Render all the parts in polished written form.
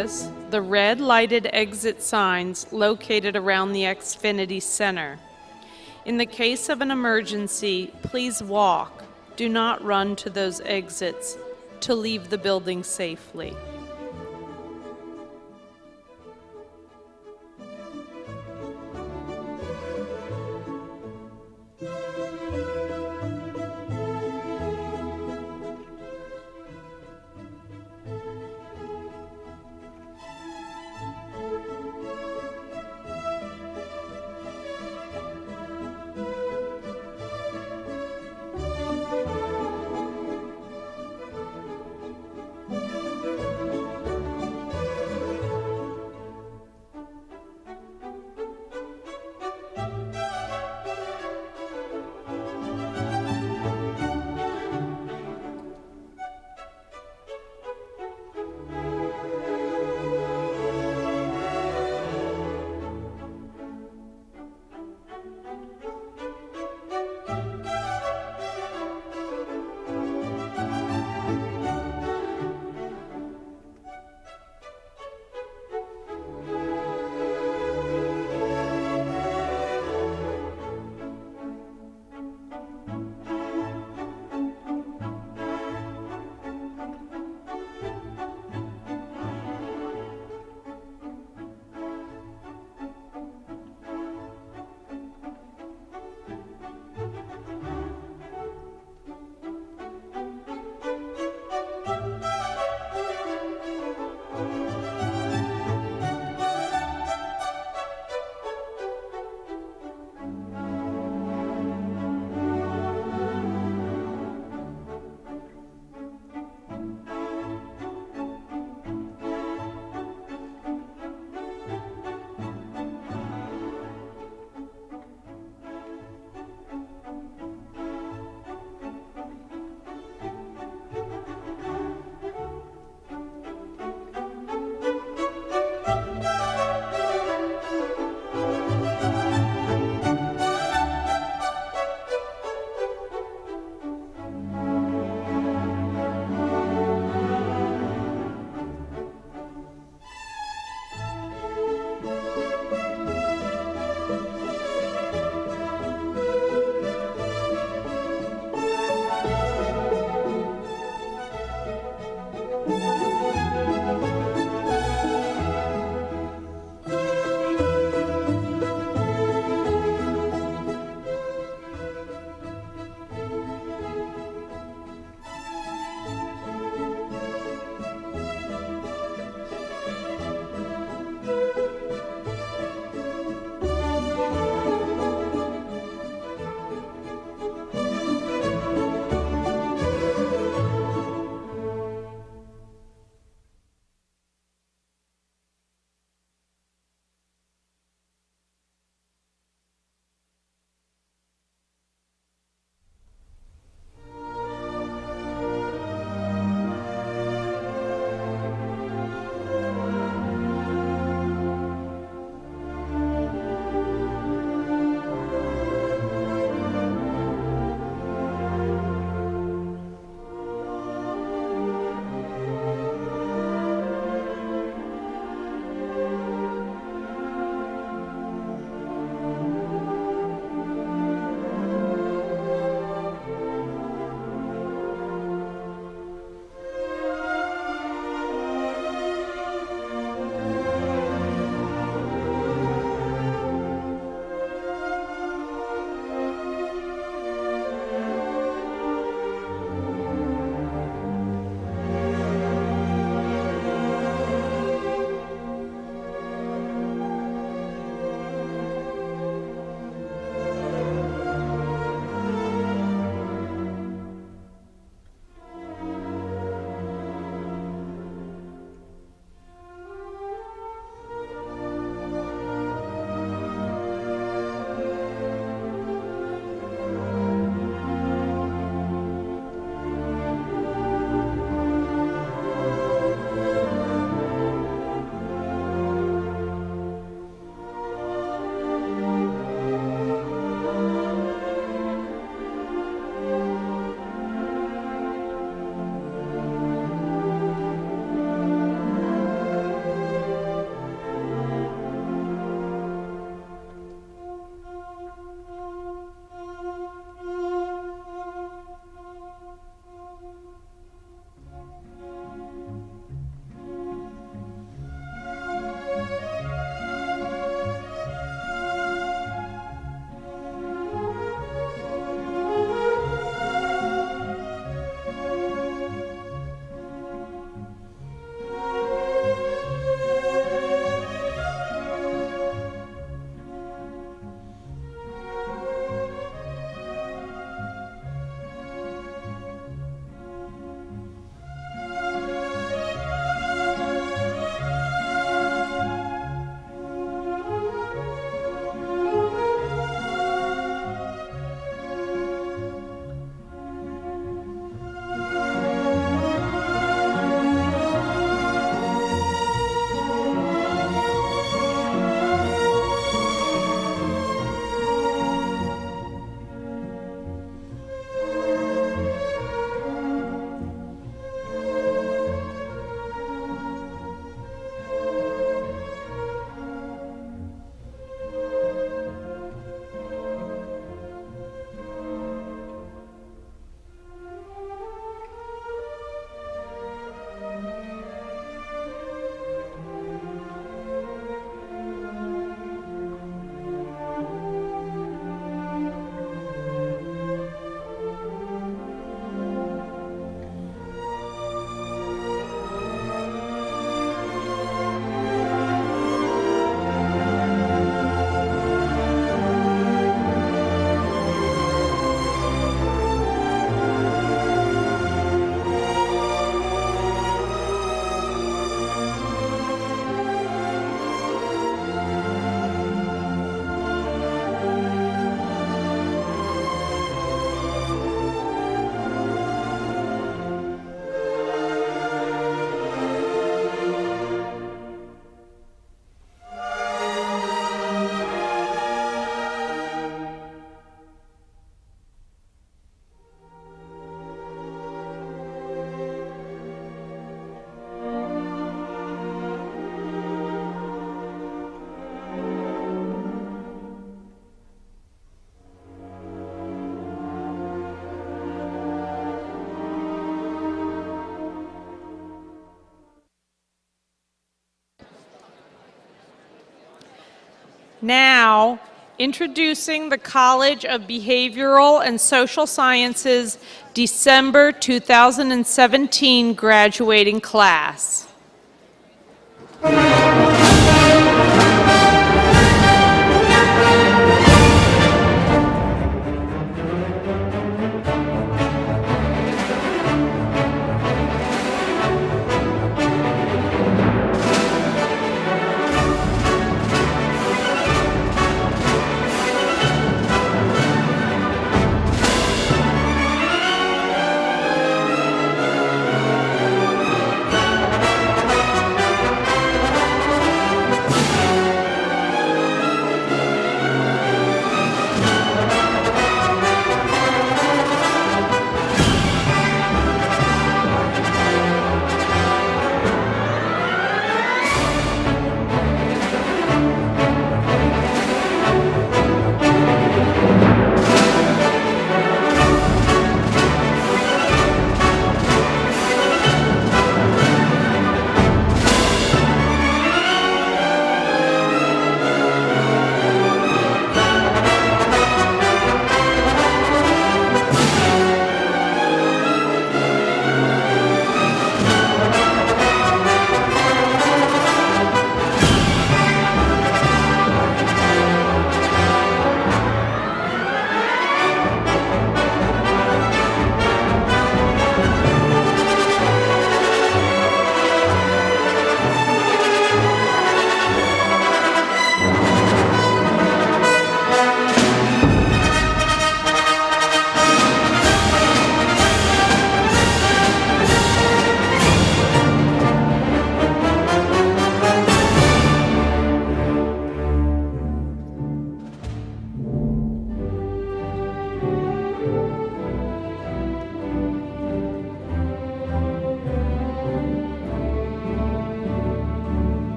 notice the red lighted exit signs located around the Xfinity Center. In the case of an emergency, please walk. Do not run to those exits to leave the building safely. Now, introducing the College of Behavioral and Social Sciences December 2017 graduating class.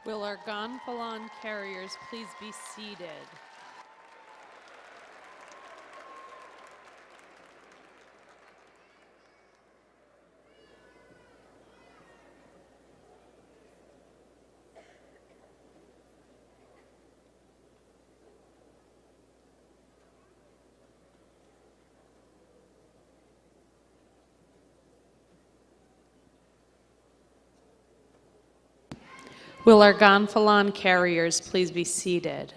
Will our gonfalon carriers please be seated? Will our gonfalon carriers please be seated?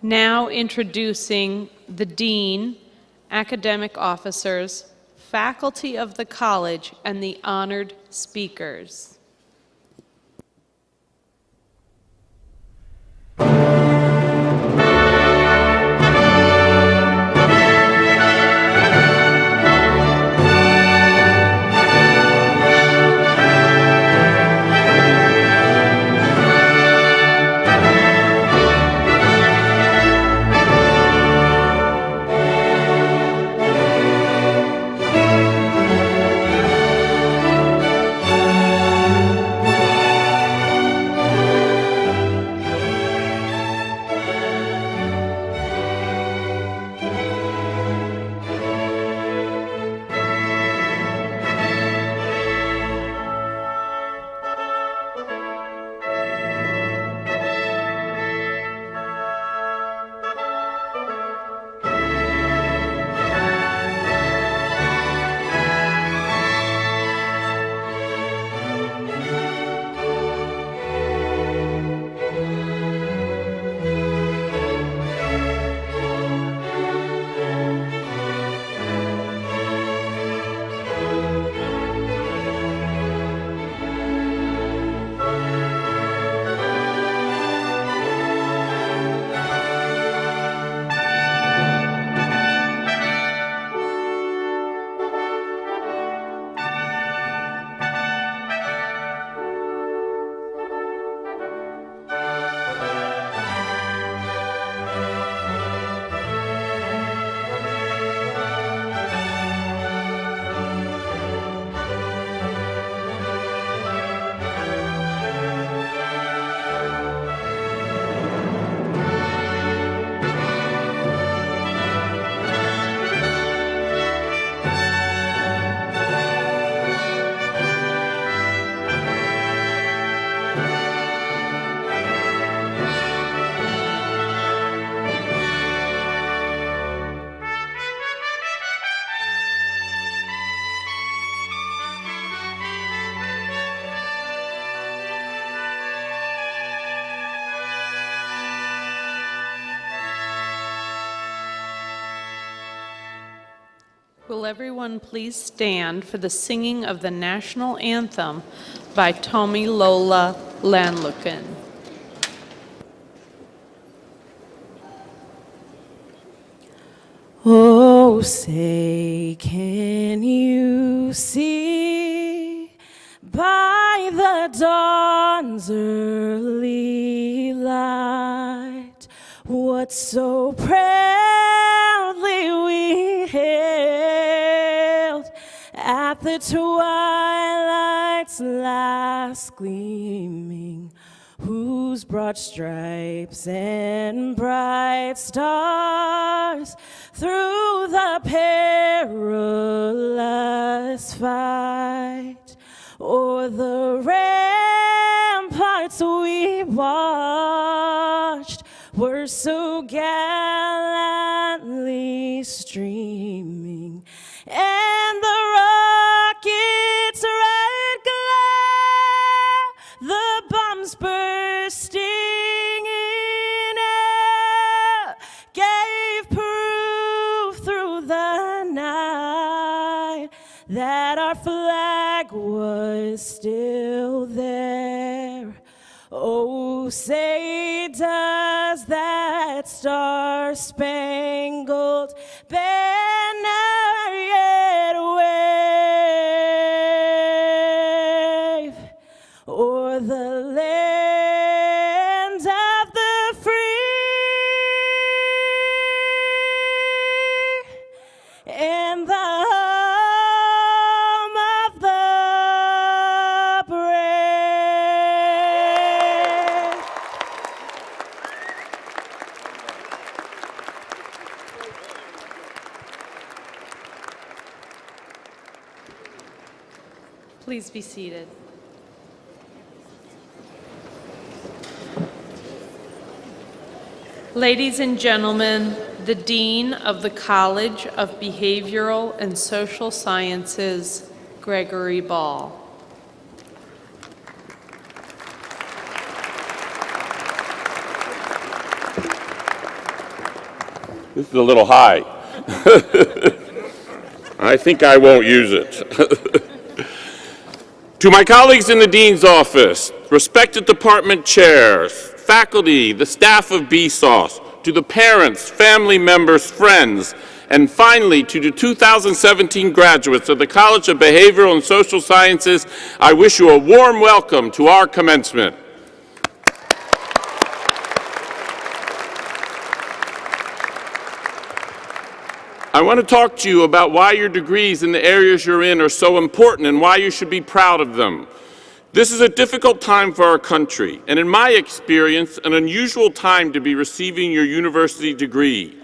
Now introducing the dean, academic officers, faculty of the college, and the honored speakers. Will everyone please stand for the singing of the national anthem by Tomi Lola Landlucken. Oh, say, can you see by the dawn's early light what so proudly we hailed at the twilight's last gleaming, whose broad stripes and bright stars through the perilous fight o'er the ramparts we watched were so gallantly streaming, and the rocket's red glow that our flag was still there. Oh, say does that star-spangled banner yet wave o'er the land of the free and the home of the brave. Please be seated. Ladies and gentlemen, the Dean of the College of Behavioral and Social Sciences, Gregory Ball. This is a little high. I think I won't use it. To my colleagues in the Dean's office, respected department chairs, faculty, the staff of BSOS, to the parents, family members, friends, and finally to the 2017 graduates of the College of Behavioral and Social Sciences, I wish you a warm welcome to our commencement. I want to talk to you about why your degrees in the areas you're in are so important and why you should be proud of them. This is a difficult time for our country, and in my experience, an unusual time to be receiving your university degree.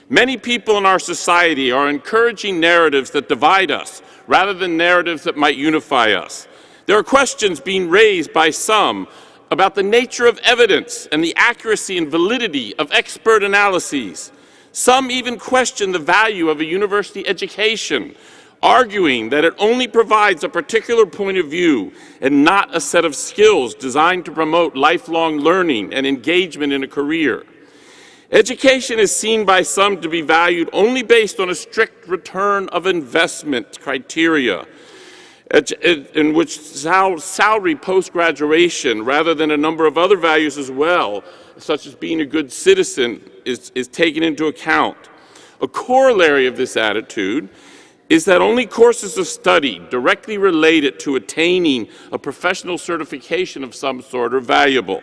Many people in our society are encouraging narratives that divide us rather than narratives that might unify us. There are questions being raised by some about the nature of evidence and the accuracy and validity of expert analyses. Some even question the value of a university education, arguing that it only provides a particular point of view and not a set of skills designed to promote lifelong learning and engagement in a career. Education is seen by some to be valued only based on a strict return of investment criteria, in which salary post-graduation, rather than a number of other values as well, such as being a good citizen, is taken into account. A corollary of this attitude is that only courses of study directly related to attaining a professional certification of some sort are valuable.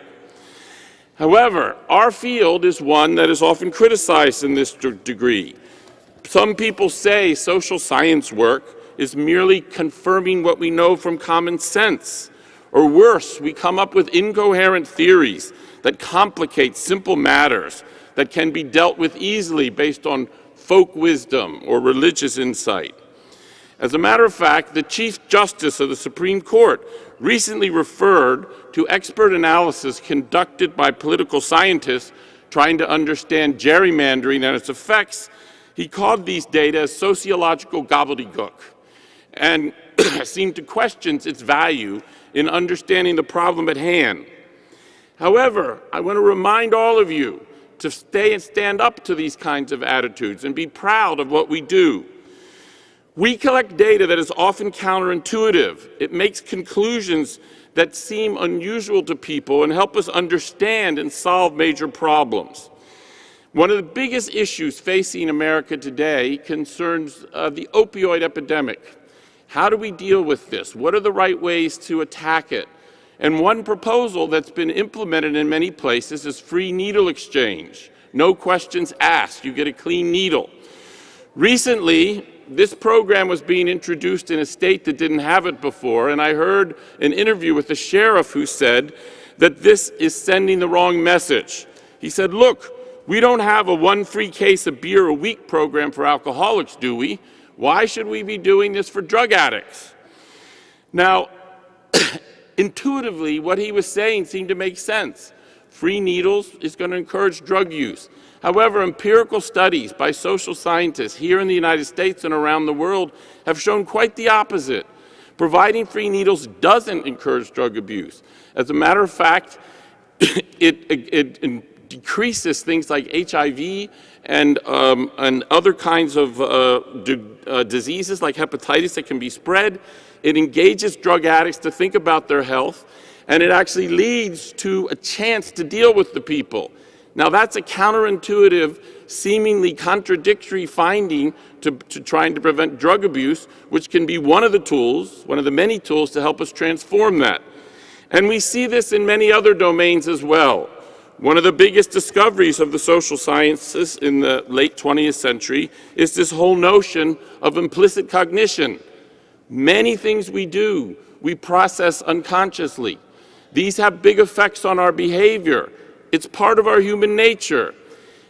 However, our field is one that is often criticized in this degree. Some people say social science work is merely confirming what we know from common sense. Or worse, we come up with incoherent theories that complicate simple matters that can be dealt with easily based on folk wisdom or religious insight. As a matter of fact, the Chief Justice of the Supreme Court recently referred to expert analysis conducted by political scientists trying to understand gerrymandering and its effects. He called these data as sociological gobbledygook and seemed to question its value in understanding the problem at hand. However, I want to remind all of you to stand up to these kinds of attitudes and be proud of what we do. We collect data that is often counterintuitive. It makes conclusions that seem unusual to people and help us understand and solve major problems. One of the biggest issues facing America today concerns the opioid epidemic. How do we deal with this? What are the right ways to attack it? And one proposal that's been implemented in many places is free needle exchange. No questions asked, you get a clean needle. Recently, this program was being introduced in a state that didn't have it before, and I heard an interview with the sheriff who said that this is sending the wrong message. He said, look, we don't have a 1 free case of beer a week program for alcoholics, do we? Why should we be doing this for drug addicts? Now, intuitively, what he was saying seemed to make sense. Free needles is going to encourage drug use. However, empirical studies by social scientists here in the United States and around the world have shown quite the opposite. Providing free needles doesn't encourage drug abuse. As a matter of fact, it decreases things like HIV and other kinds of diseases like hepatitis that can be spread. It engages drug addicts to think about their health, and it actually leads to a chance to deal with the people. Now, that's a counterintuitive, seemingly contradictory finding to trying to prevent drug abuse, which can be one of the tools, one of the many tools to help us transform that. And we see this in many other domains as well. One of the biggest discoveries of the social sciences in the late 20th century is this whole notion of implicit cognition. Many things we do, we process unconsciously. These have big effects on our behavior. It's part of our human nature.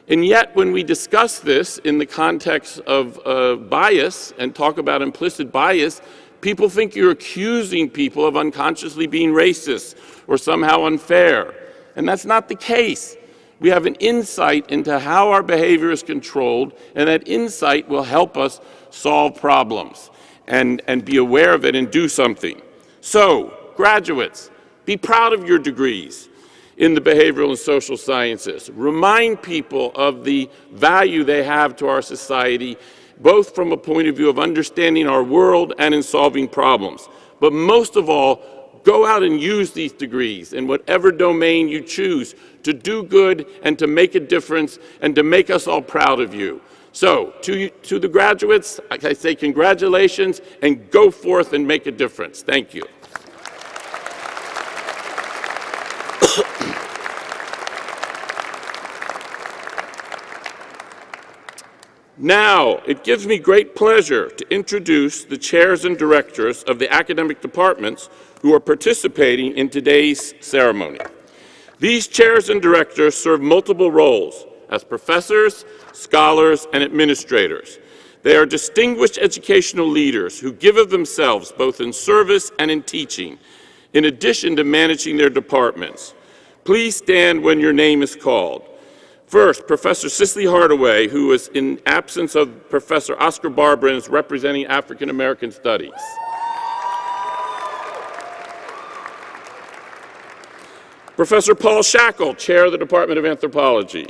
And yet, when we discuss this in the context of bias and talk about implicit bias, people think you're accusing people of unconsciously being racist or somehow unfair. And that's not the case. We have an insight into how our behavior is controlled, and that insight will help us solve problems and be aware of it and do something. So, graduates, be proud of your degrees in the behavioral and social sciences. Remind people of the value they have to our society, both from a point of view of understanding our world and in solving problems. But most of all, go out and use these degrees in whatever domain you choose to do good and to make a difference and to make us all proud of you. So, to the graduates, I say congratulations and go forth and make a difference. Thank you. Now, it gives me great pleasure to introduce the chairs and directors of the academic departments who are participating in today's ceremony. These chairs and directors serve multiple roles as professors, scholars, and administrators. They are distinguished educational leaders who give of themselves both in service and in teaching, in addition to managing their departments. Please stand when your name is called. First, Professor Cicely Hardaway, who is in absence of Professor Oscar Barber and is representing African American Studies. Professor Paul Shackle, Chair of the Department of Anthropology.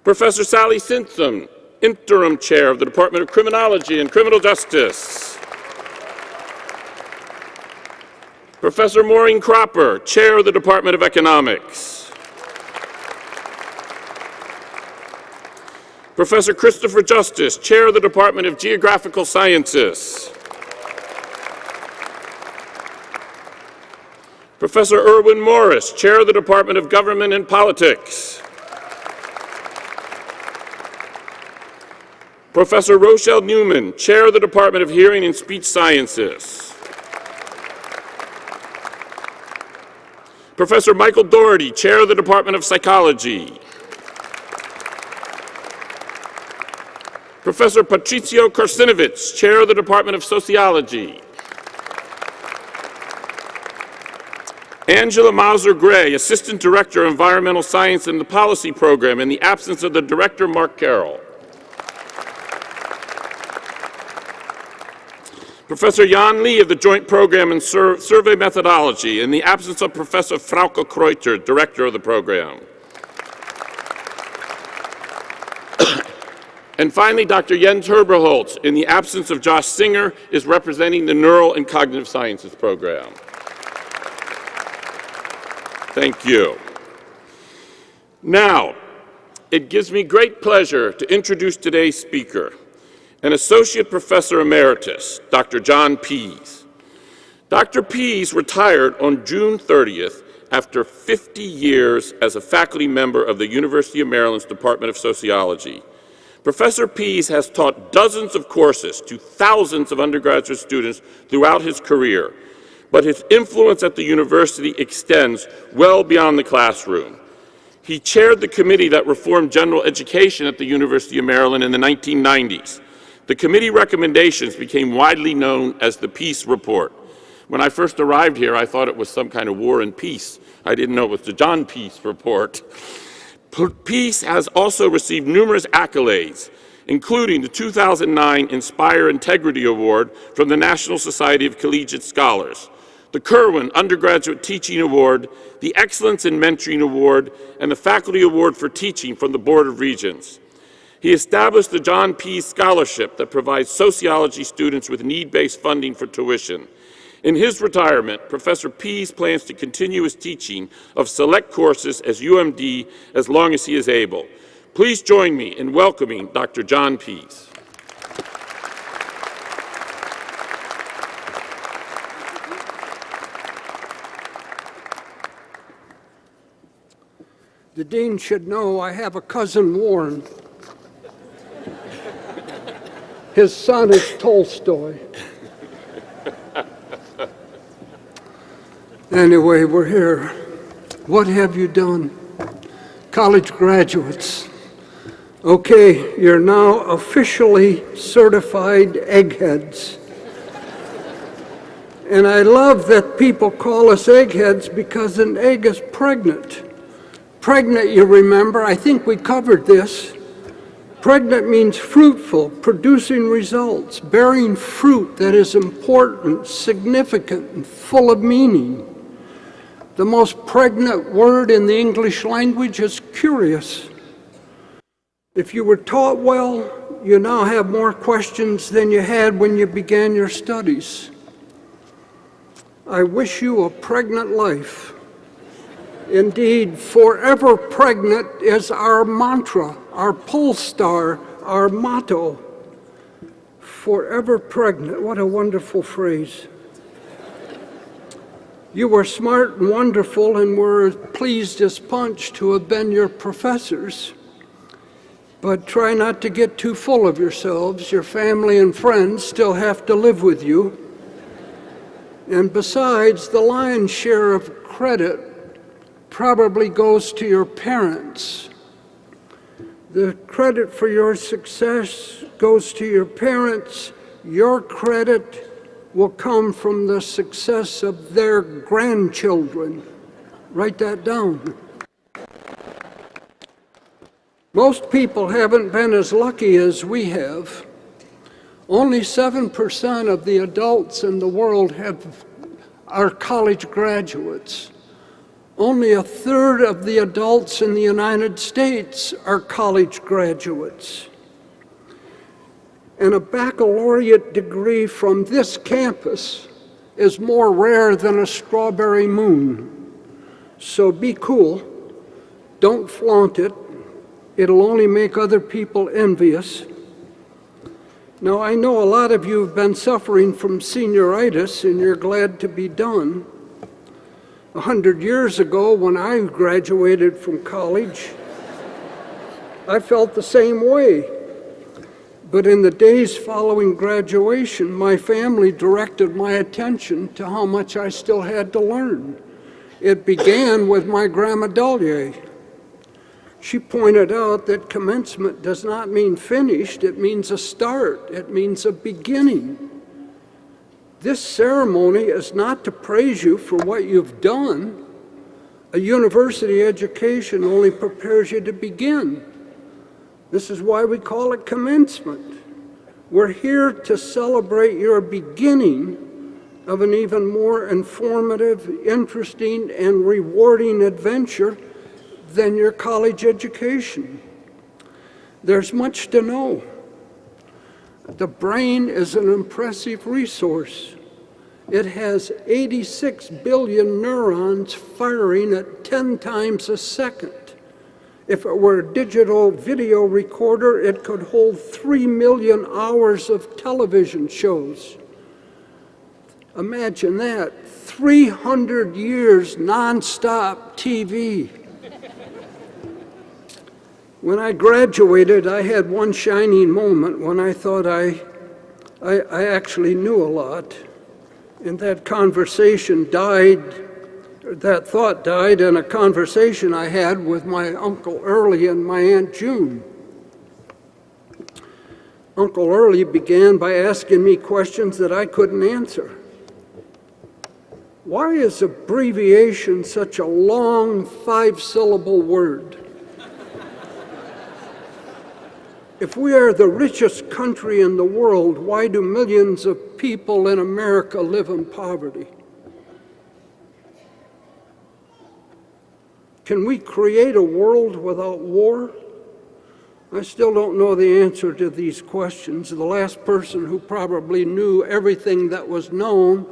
Professor Sally Simpson, Interim Chair of the Department of Criminology and Criminal Justice. Professor Maureen Cropper, Chair of the Department of Economics. Professor Christopher Justice, Chair of the Department of Geographical Sciences. Professor Erwin Morris, Chair of the Department of Government and Politics. Professor Rochelle Newman, Chair of the Department of Hearing and Speech Sciences. Professor Michael Doherty, Chair of the Department of Psychology. Professor Patricio Karsinovich, Chair of the Department of Sociology. Angela Mauser-Gray, Assistant Director of Environmental Science and the Policy Program, in the absence of the Director, Mark Carroll. Professor Jan Lee of the Joint Program and Survey Methodology, in the absence of Professor Frauke Kreuter, Director of the program. And finally, Dr. Jens Herberholz, in the absence of Josh Singer, is representing the Neural and Cognitive Sciences program. Thank you. Now, it gives me great pleasure to introduce today's speaker, an Associate Professor Emeritus, Dr. John Pease. Dr. Pease retired on June 30th after 50 years as a faculty member of the University of Maryland's Department of Sociology. Professor Pease has taught dozens of courses to thousands of undergraduate students throughout his career, but his influence at the university extends well beyond the classroom. He chaired the committee that reformed general education at the University of Maryland in the 1990s. The committee recommendations became widely known as the Peace Report. When I first arrived here, I thought it was some kind of war and peace. I didn't know it was the John Peace Report. Peace has also received numerous accolades, including the 2009 Inspire Integrity Award from the National Society of Collegiate Scholars, the Kerwin Undergraduate Teaching Award, the Excellence in Mentoring Award, and the Faculty Award for Teaching from the Board of Regents. He established the John Pease Scholarship that provides sociology students with need-based funding for tuition. In his retirement, Professor Pease plans to continue his teaching of select courses as UMD as long as he is able. Please join me in welcoming Dr. John Pease. The dean should know I have a cousin, Warren. His son is Tolstoy. Anyway, we're here. What have you done? College graduates. Okay, you're now officially certified eggheads. And I love that people call us eggheads because an egg is pregnant. Pregnant, you remember, I think we covered this. Pregnant means fruitful, producing results, bearing fruit that is important, significant, and full of meaning. The most pregnant word in the English language is curious. If you were taught well, you now have more questions than you had when you began your studies. I wish you a pregnant life. Indeed, forever pregnant is our mantra, our pole star, our motto. Forever pregnant, what a wonderful phrase. You were smart and wonderful and were as pleased as punch to have been your professors. But try not to get too full of yourselves. Your family and friends still have to live with you. And besides, the lion's share of credit probably goes to your parents. The credit for your success goes to your parents. Your credit will come from the success of their grandchildren. Write that down. Most people haven't been as lucky as we have. Only 7% of the adults in the world are college graduates. Only a third of the adults in the United States are college graduates. And a baccalaureate degree from this campus is more rare than a strawberry moon. So be cool, don't flaunt it. It'll only make other people envious. Now, I know a lot of you have been suffering from senioritis and you're glad to be done. 100 years ago, when I graduated from college, I felt the same way. But in the days following graduation, my family directed my attention to how much I still had to learn. It began with my Grandma Dahlia. She pointed out that commencement does not mean finished, it means a start, it means a beginning. This ceremony is not to praise you for what you've done. A university education only prepares you to begin. This is why we call it commencement. We're here to celebrate your beginning of an even more informative, interesting, and rewarding adventure than your college education. There's much to know. The brain is an impressive resource. It has 86 billion neurons firing at 10 times a second. If it were a digital video recorder, it could hold 3 million hours of television shows. Imagine that, 300 years nonstop TV. When I graduated, I had one shining moment when I thought I actually knew a lot. And that conversation died, that thought died in a conversation I had with my Uncle Early and my Aunt June. Uncle Early began by asking me questions that I couldn't answer. Why is abbreviation such a long 5-syllable word? If we are the richest country in the world, why do millions of people in America live in poverty? Can we create a world without war? I still don't know the answer to these questions. The last person who probably knew everything that was known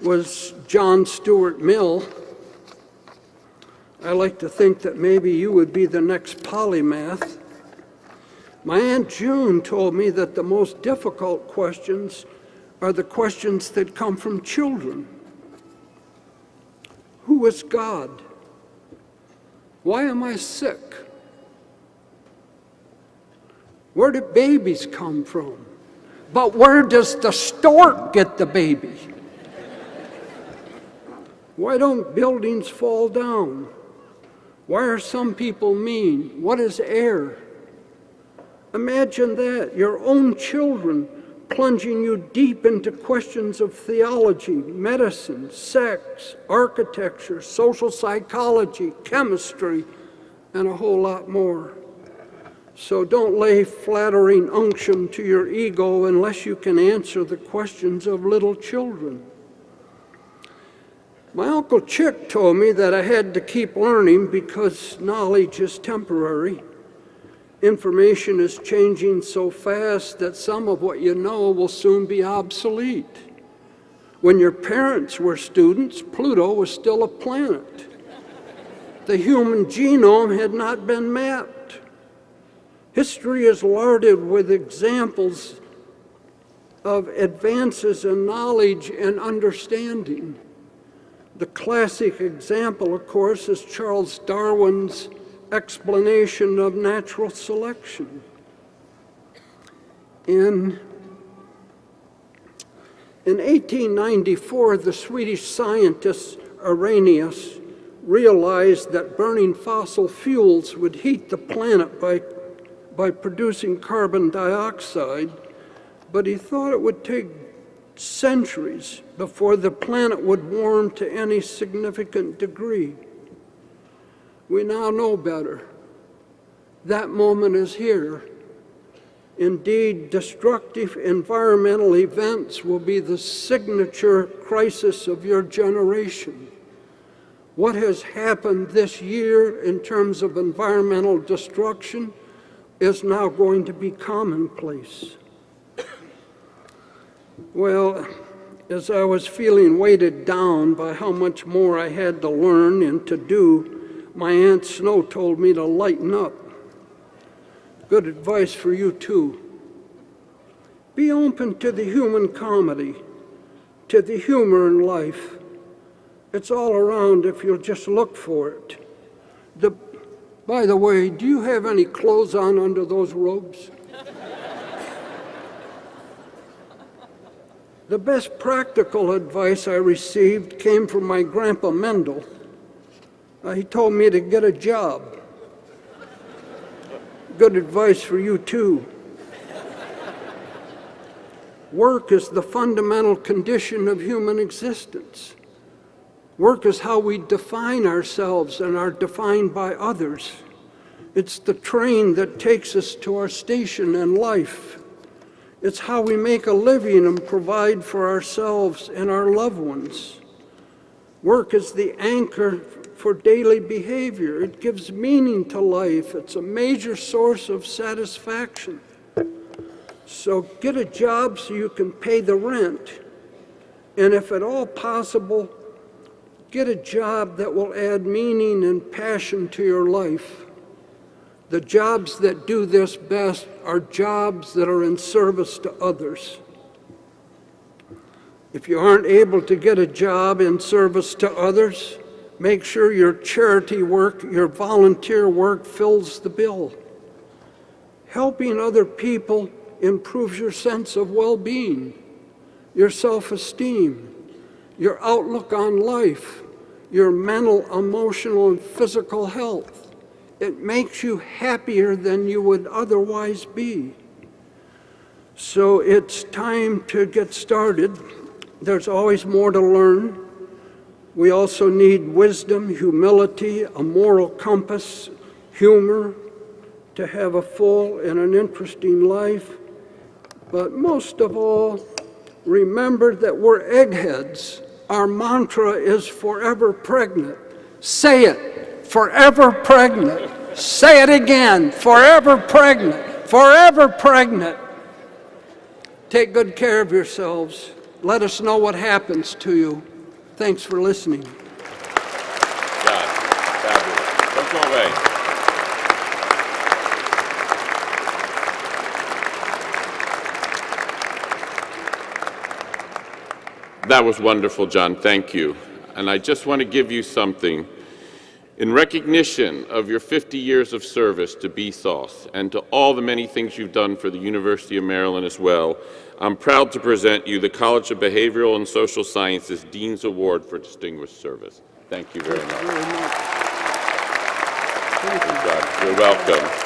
was John Stuart Mill. I like to think that maybe you would be the next polymath. My Aunt June told me that the most difficult questions are the questions that come from children. Who is God? Why am I sick? Where do babies come from? But where does the stork get the baby? Why don't buildings fall down? Why are some people mean? What is air? Imagine that, your own children plunging you deep into questions of theology, medicine, sex, architecture, social psychology, chemistry, and a whole lot more. So don't lay flattering unction to your ego unless you can answer the questions of little children. My Uncle Chick told me that I had to keep learning because knowledge is temporary. Information is changing so fast that some of what you know will soon be obsolete. When your parents were students, Pluto was still a planet. The human genome had not been mapped. History is larded with examples of advances in knowledge and understanding. The classic example, of course, is Charles Darwin's explanation of natural selection. In 1894, the Swedish scientist Arrhenius realized that burning fossil fuels would heat the planet by producing carbon dioxide, but he thought it would take centuries before the planet would warm to any significant degree. We now know better. That moment is here. Indeed, destructive environmental events will be the signature crisis of your generation. What has happened this year in terms of environmental destruction is now going to be commonplace. Well, as I was feeling weighted down by how much more I had to learn and to do, my Aunt Snow told me to lighten up. Good advice for you too. Be open to the human comedy, to the humor in life. It's all around if you'll just look for it. By the way, do you have any clothes on under those robes? The best practical advice I received came from my Grandpa Mendel. He told me to get a job. Good advice for you too. Work is the fundamental condition of human existence. Work is how we define ourselves and are defined by others. It's the train that takes us to our station in life. It's how we make a living and provide for ourselves and our loved ones. Work is the anchor for daily behavior. It gives meaning to life. It's a major source of satisfaction. So get a job so you can pay the rent. And if at all possible, get a job that will add meaning and passion to your life. The jobs that do this best are jobs that are in service to others. If you aren't able to get a job in service to others, make sure your charity work, your volunteer work fills the bill. Helping other people improves your sense of well-being, your self-esteem, your outlook on life, your mental, emotional, and physical health. It makes you happier than you would otherwise be. So it's time to get started. There's always more to learn. We also need wisdom, humility, a moral compass, humor, to have a full and an interesting life. But most of all, remember that we're eggheads. Our mantra is forever pregnant. Say it. forever pregnant. Say it again, forever pregnant, forever pregnant. Take good care of yourselves. Let us know what happens to you. Thanks for listening. God, fabulous. Don't go away. That was wonderful, John. Thank you. And I just want to give you something. In recognition of your 50 years of service to BSOS and to all the many things you've done for the University of Maryland as well, I'm proud to present you the College of Behavioral and Social Sciences Dean's Award for Distinguished Service. Thank you very much. Thank you. John. You're welcome.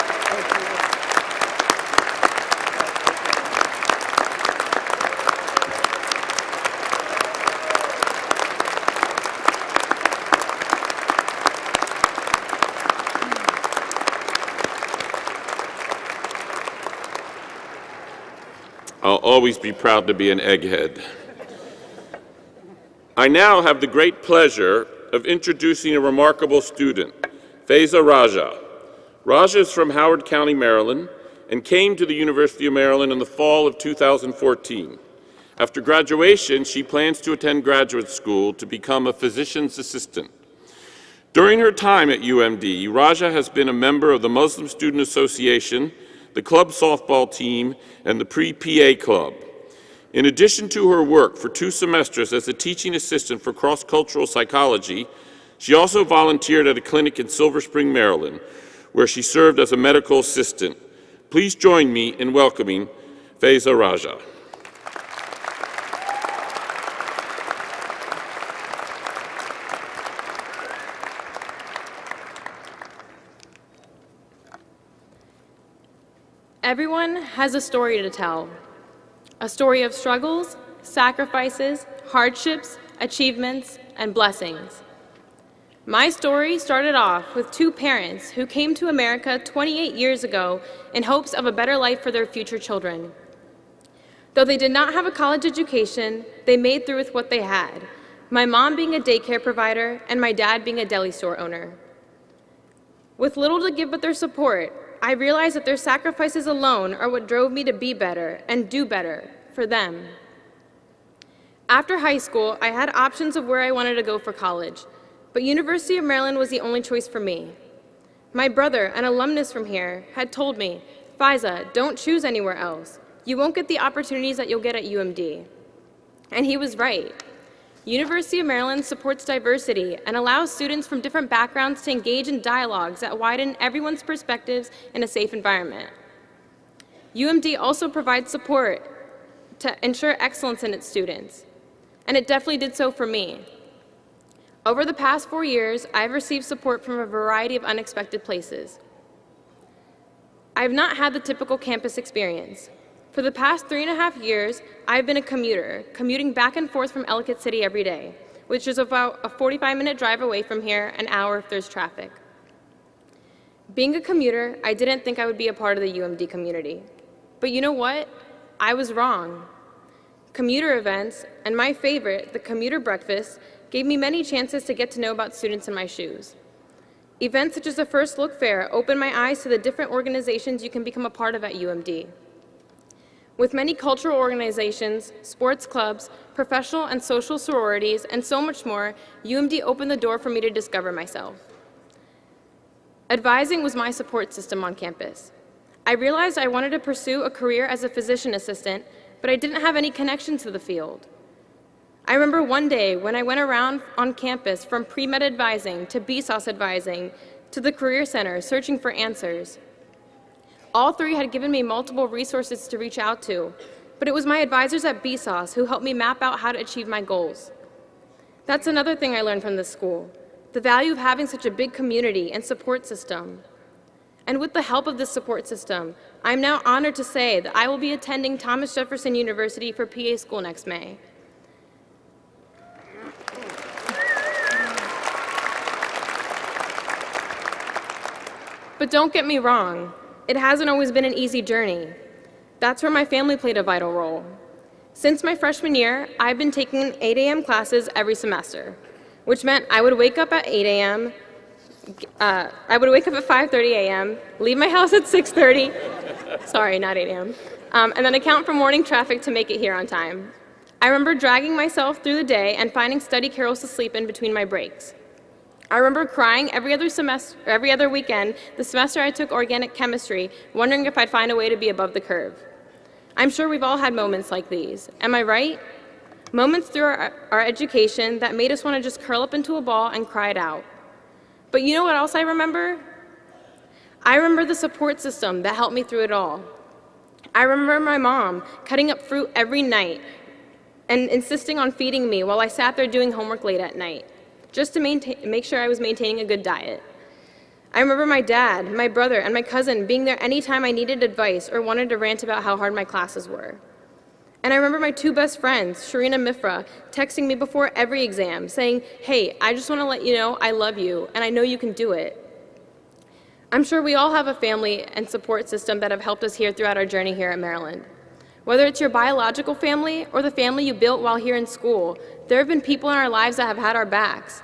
I'll always be proud to be an egghead. I now have the great pleasure of introducing a remarkable student, Faiza Raja. Raja is from Howard County, Maryland, and came to the University of Maryland in the fall of 2014. After graduation, she plans to attend graduate school to become a physician's assistant. During her time at UMD, Raja has been a member of the Muslim Student Association, the club softball team, and the pre-PA club. In addition to her work for 2 semesters as a teaching assistant for cross-cultural psychology, she also volunteered at a clinic in Silver Spring, Maryland, where she served as a medical assistant. Please join me in welcoming Faiza Raja. Everyone has a story to tell. A story of struggles, sacrifices, hardships, achievements, and blessings. My story started off with 2 parents who came to America 28 years ago in hopes of a better life for their future children. Though they did not have a college education, they made through with what they had, my mom being a daycare provider and my dad being a deli store owner. With little to give but their support, I realized that their sacrifices alone are what drove me to be better and do better for them. After high school, I had options of where I wanted to go for college, but University of Maryland was the only choice for me. My brother, an alumnus from here, had told me, "Faiza, don't choose anywhere else. You won't get the opportunities that you'll get at UMD." And he was right. University of Maryland supports diversity and allows students from different backgrounds to engage in dialogues that widen everyone's perspectives in a safe environment. UMD also provides support to ensure excellence in its students, and it definitely did so for me. Over the past 4 years, I've received support from a variety of unexpected places. I have not had the typical campus experience. For the past 3.5 years, I've been a commuter, commuting back and forth from Ellicott City every day, which is about a 45-minute drive away from here, an hour if there's traffic. Being a commuter, I didn't think I would be a part of the UMD community. But you know what? I was wrong. Commuter events, and my favorite, the commuter breakfast, gave me many chances to get to know about students in my shoes. Events such as the First Look Fair opened my eyes to the different organizations you can become a part of at UMD. With many cultural organizations, sports clubs, professional and social sororities, and so much more, UMD opened the door for me to discover myself. Advising was my support system on campus. I realized I wanted to pursue a career as a physician assistant, but I didn't have any connections to the field. I remember one day when I went around on campus from pre-med advising to BSOS advising to the Career Center searching for answers. All 3 had given me multiple resources to reach out to, but it was my advisors at BSOS who helped me map out how to achieve my goals. That's another thing I learned from this school, the value of having such a big community and support system. And with the help of this support system, I'm now honored to say that I will be attending Thomas Jefferson University for PA school next May. But don't get me wrong. It hasn't always been an easy journey. That's where my family played a vital role. Since my freshman year, I've been taking 8 a.m. classes every semester, which meant I would wake up at 8 a.m., I would wake up at 5:30 a.m., leave my house at 6:30, sorry, not 8 a.m., and then account for morning traffic to make it here on time. I remember dragging myself through the day and finding study carols to sleep in between my breaks. I remember crying every other weekend the semester I took organic chemistry, wondering if I'd find a way to be above the curve. I'm sure we've all had moments like these. Am I right? Moments through our education that made us want to just curl up into a ball and cry it out. But you know what else I remember? I remember the support system that helped me through it all. I remember my mom cutting up fruit every night and insisting on feeding me while I sat there doing homework late at night, just to make sure I was maintaining a good diet. I remember my dad, my brother, and my cousin being there anytime I needed advice or wanted to rant about how hard my classes were. And I remember my two best friends, Sharina and Mifra, texting me before every exam, saying, "Hey, I just want to let you know I love you, and I know you can do it." I'm sure we all have a family and support system that have helped us here throughout our journey here at Maryland. Whether it's your biological family or the family you built while here in school, there have been people in our lives that have had our backs.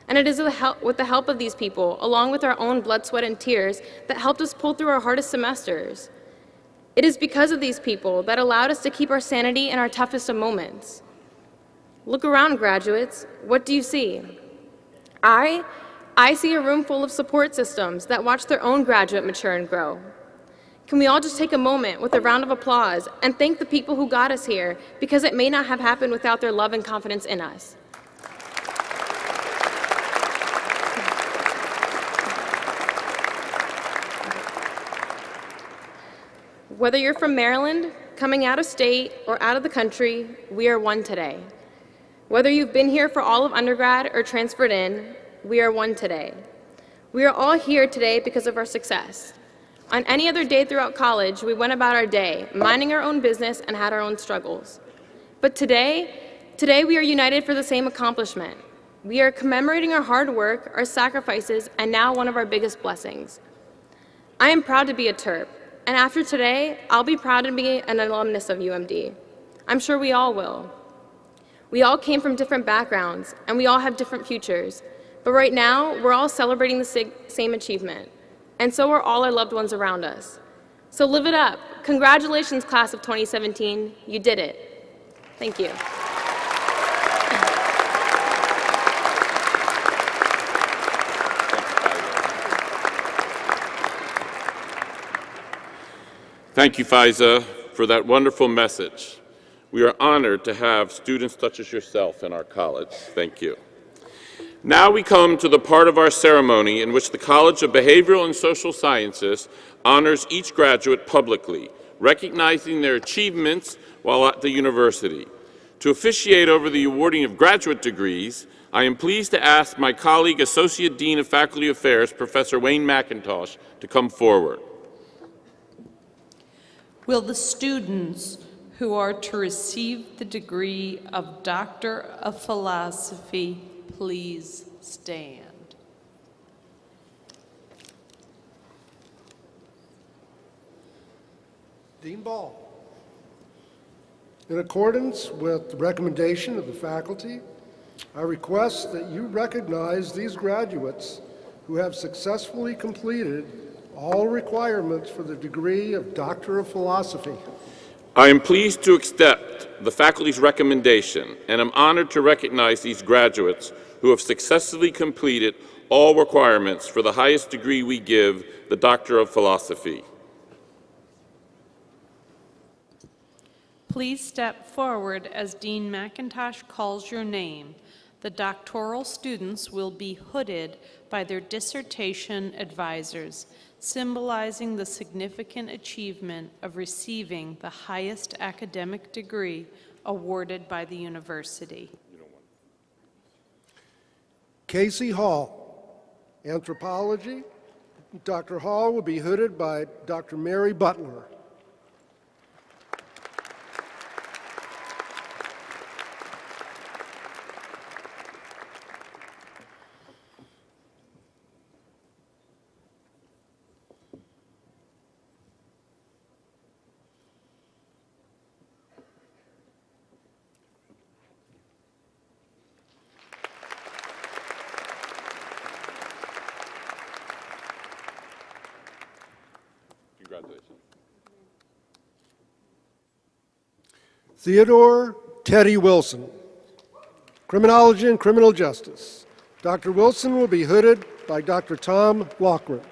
And it is with the help of these people, along with our own blood, sweat, and tears, that helped us pull through our hardest semesters. It is because of these people that allowed us to keep our sanity in our toughest of moments. Look around, graduates. What do you see? I see a room full of support systems that watch their own graduate mature and grow. Can we all just take a moment with a round of applause and thank the people who got us here, because it may not have happened without their love and confidence in us. Whether you're from Maryland, coming out of state, or out of the country, we are one today. Whether you've been here for all of undergrad or transferred in, we are one today. We are all here today because of our success. On any other day throughout college, we went about our day, minding our own business and had our own struggles. But today we are united for the same accomplishment. We are commemorating our hard work, our sacrifices, and now one of our biggest blessings. I am proud to be a Terp. And after today, I'll be proud to be an alumnus of UMD. I'm sure we all will. We all came from different backgrounds, and we all have different futures. But right now, we're all celebrating the same achievement. And so are all our loved ones around us. So live it up. Congratulations, class of 2017. You did it. Thank you. Thank you, Faiza, for that wonderful message. We are honored to have students such as yourself in our college. Thank you. Now we come to the part of our ceremony in which the College of Behavioral and Social Sciences honors each graduate publicly, recognizing their achievements while at the university. To officiate over the awarding of graduate degrees, I am pleased to ask my colleague, Associate Dean of Faculty Affairs, Professor Wayne McIntosh, to come forward. Will the students who are to receive the degree of Doctor of Philosophy please stand? Dean Ball. In accordance with the recommendation of the faculty, I request that you recognize these graduates who have successfully completed all requirements for the degree of Doctor of Philosophy. I am pleased to accept the faculty's recommendation and am honored to recognize these graduates who have successfully completed all requirements for the highest degree we give, the Doctor of Philosophy. Please step forward as Dean McIntosh calls your name. The doctoral students will be hooded by their dissertation advisors, symbolizing the significant achievement of receiving the highest academic degree awarded by the university. Casey Hall, Anthropology. Dr. Hall will be hooded by Dr. Mary Butler. Theodore Teddy Wilson, Criminology and Criminal Justice. Dr. Wilson will be hooded by Dr. Tom Loughran.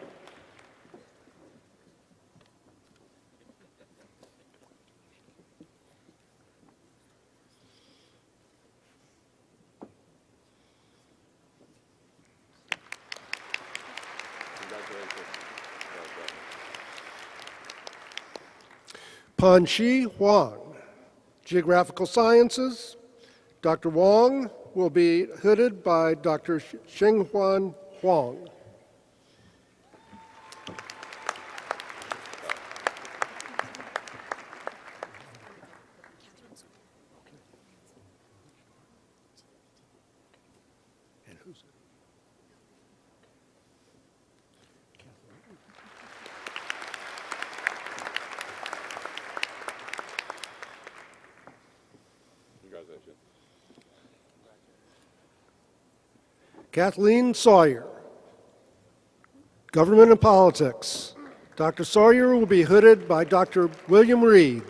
Panshi Huang, Geographical Sciences. Dr. Wong will be hooded by Dr. Xinghuan Huang. Kathleen Sawyer, Government and Politics. Dr. Sawyer will be hooded by Dr. William Reed.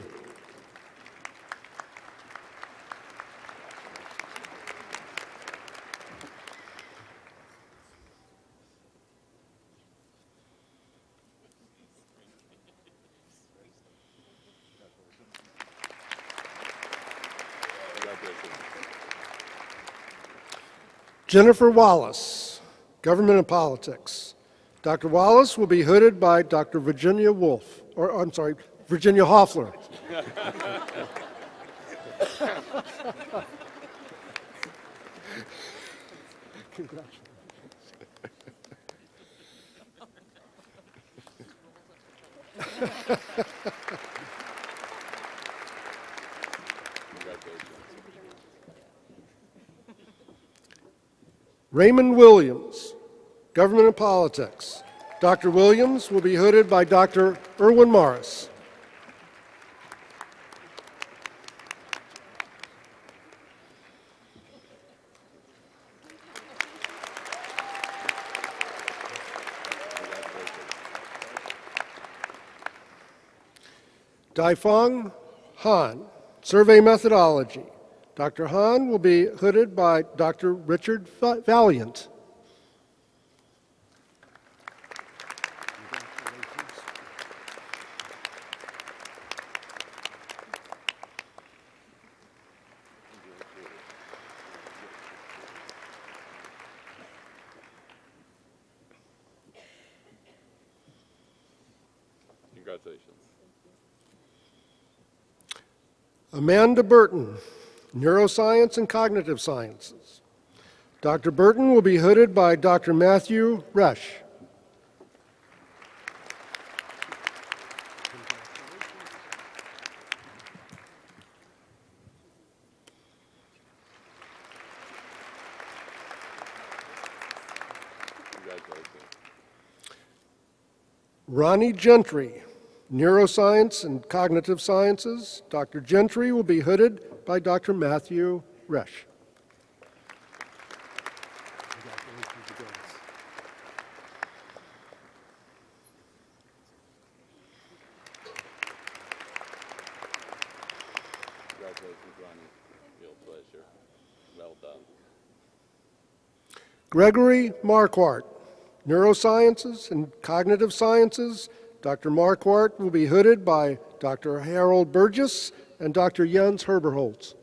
Jennifer Wallace, Government and Politics. Dr. Wallace will be hooded by Dr. Virginia Virginia Hoffler. Congratulations. Raymond Williams, Government and Politics. Dr. Williams will be hooded by Dr. Erwin Morris. Daifeng Han, Survey Methodology. Dr. Han will be hooded by Dr. Richard Valiant. Congratulations. Amanda Burton, Neuroscience and Cognitive Sciences. Dr. Burton will be hooded by Dr. Matthew Resch. Ronnie Gentry, Neuroscience and Cognitive Sciences. Dr. Gentry will be hooded by Dr. Matthew Resch. Congratulations, Ronnie. Real pleasure. Well done. Gregory Marquardt, Neurosciences and Cognitive Sciences. Dr. Marquardt will be hooded by Dr. Harold Burgess and Dr. Jens Herberholz.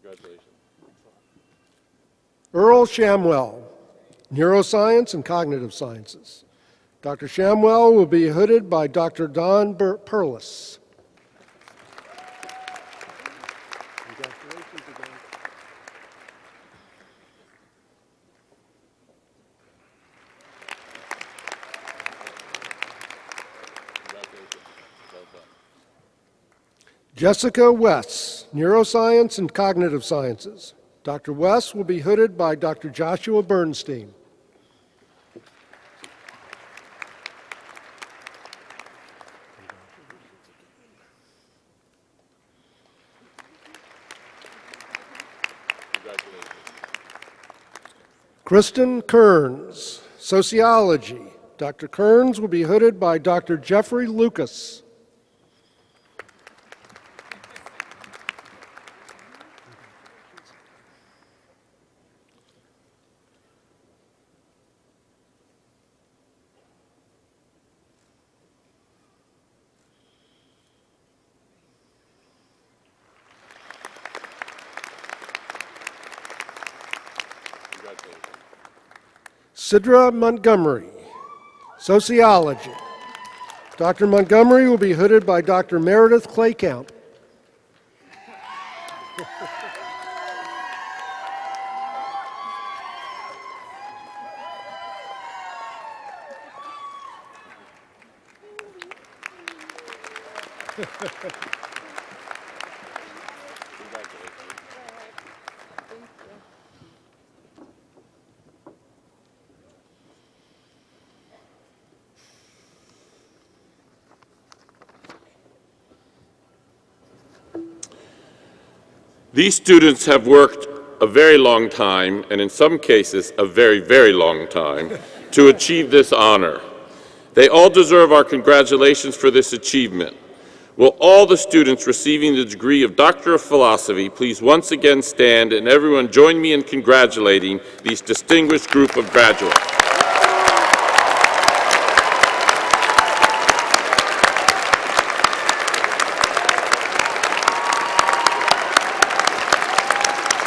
Congratulations. Earl Shamwell, Neuroscience and Cognitive Sciences. Dr. Shamwell will be hooded by Dr. Don Perlis. Jessica West, Neuroscience and Cognitive Sciences. Dr. West will be hooded by Dr. Joshua Bernstein. Kristen Kearns, Sociology. Dr. Kearns will be hooded by Dr. Jeffrey Lucas. Sidra Montgomery, Sociology. Dr. Montgomery will be hooded by Dr. Meredith Claycamp. These students have worked a very long time, and in some cases, a very, very long time, to achieve this honor. They all deserve our congratulations for this achievement. Will all the students receiving the degree of Doctor of Philosophy please once again stand, and everyone join me in congratulating these distinguished group of graduates.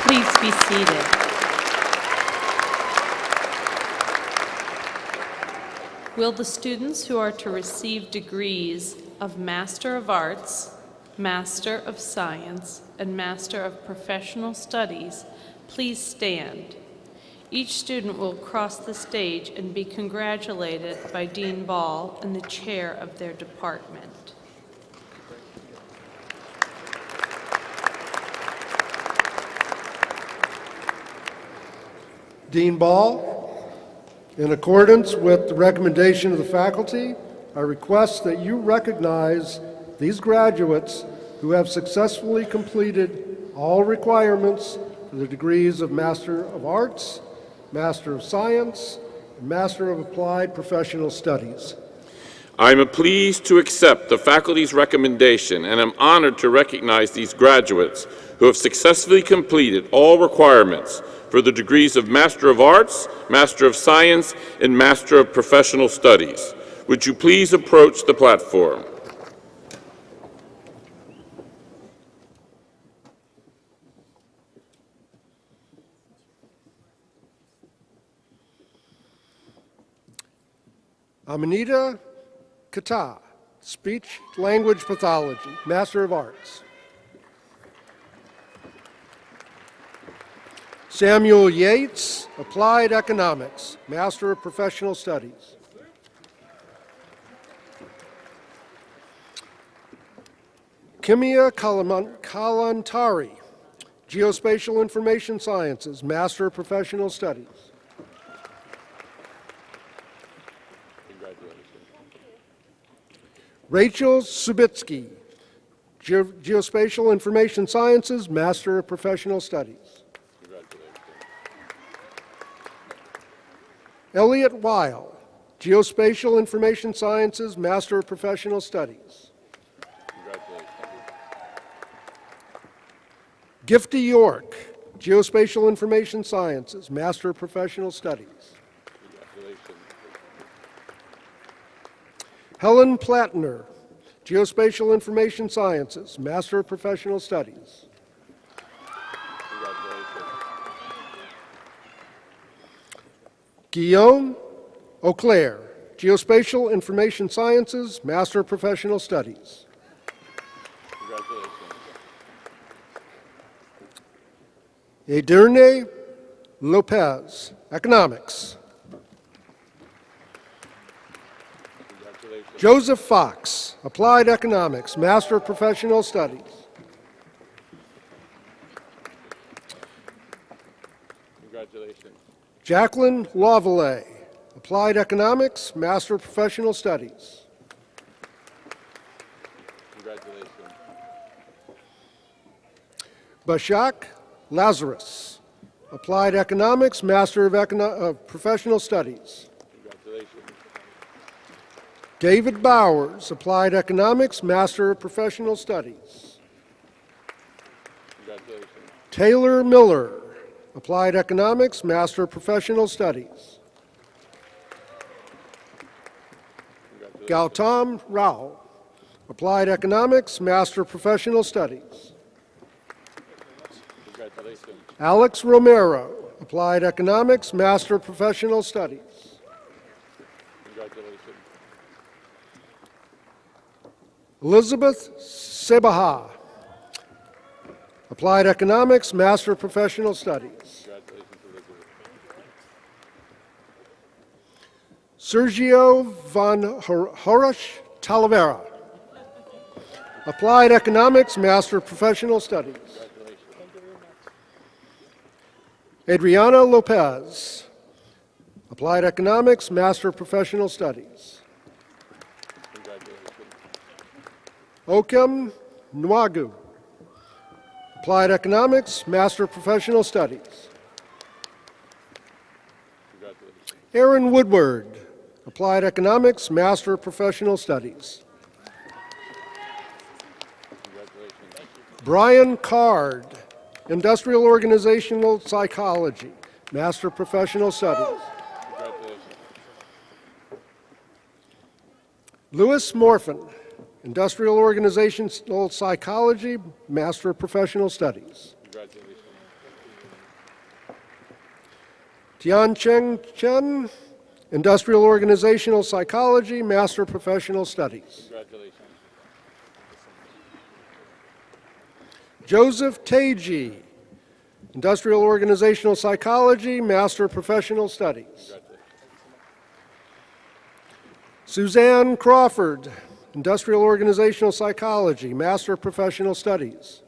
Please be seated. Will the students who are to receive degrees of Master of Arts, Master of Science, and Master of Professional Studies please stand? Each student will cross the stage and be congratulated by Dean Ball and the chair of their department. Dean Ball, in accordance with the recommendation of the faculty, I request that you recognize these graduates who have successfully completed all requirements for the degrees of Master of Arts, Master of Science, and Master of Applied Professional Studies. I am pleased to accept the faculty's recommendation and am honored to recognize these graduates who have successfully completed all requirements for the degrees of Master of Arts, Master of Science, and Master of Professional Studies. Would you please approach the platform? Amanita Kata, Speech Language Pathology, Master of Arts. Samuel Yates, Applied Economics, Master of Professional Studies. Kimia Kalantari, Geospatial Information Sciences, Master of Professional Studies. Rachel Subitsky, Geospatial Information Sciences, Master of Professional Studies. Elliot Weil, Geospatial Information Sciences, Master of Professional Studies. Gifty York, Geospatial Information Sciences, Master of Professional Studies. Helen Plattner, Geospatial Information Sciences, Master of Professional Studies. Guillaume Auclair, Geospatial Information Sciences, Master of Professional Studies. Edurne Lopez, Economics. Joseph Fox, Applied Economics, Master of Professional Studies. Congratulations. Jacqueline Lavallee, Applied Economics, Master of Professional Studies. Congratulations. Bashak Lazarus, Applied Economics, Master of Professional Studies. Congratulations. David Bowers, Applied Economics, Master of Professional Studies. Congratulations. Taylor Miller, Applied Economics, Master of Professional Studies. Gautam Rao, Applied Economics, Master of Professional Studies. Congratulations. Alex Romero, Applied Economics, Master of Professional Studies. Congratulations. Elizabeth Sebaha, Applied Economics, Master of Professional Studies. Congratulations, Elizabeth. Sergio Van Horosh Talavera, Applied Economics, Master of Professional Studies. Adriana Lopez, Applied Economics, Master of Professional Studies. Congratulations. Okem Nwagu, Applied Economics, Master of Professional Studies. Congratulations. Aaron Woodward, Applied Economics, Master of Professional Studies. Congratulations. Brian Card, Industrial Organizational Psychology, Master of Professional Studies. Congratulations. Louis Morphin, Industrial Organizational Psychology, Master of Professional Studies. Congratulations. Tiancheng Chen, Industrial Organizational Psychology, Master of Professional Studies. Congratulations. Joseph Teji, Industrial Organizational Psychology, Master of Professional Studies. Congratulations. Suzanne Crawford, Industrial Organizational Psychology, Master of Professional Studies.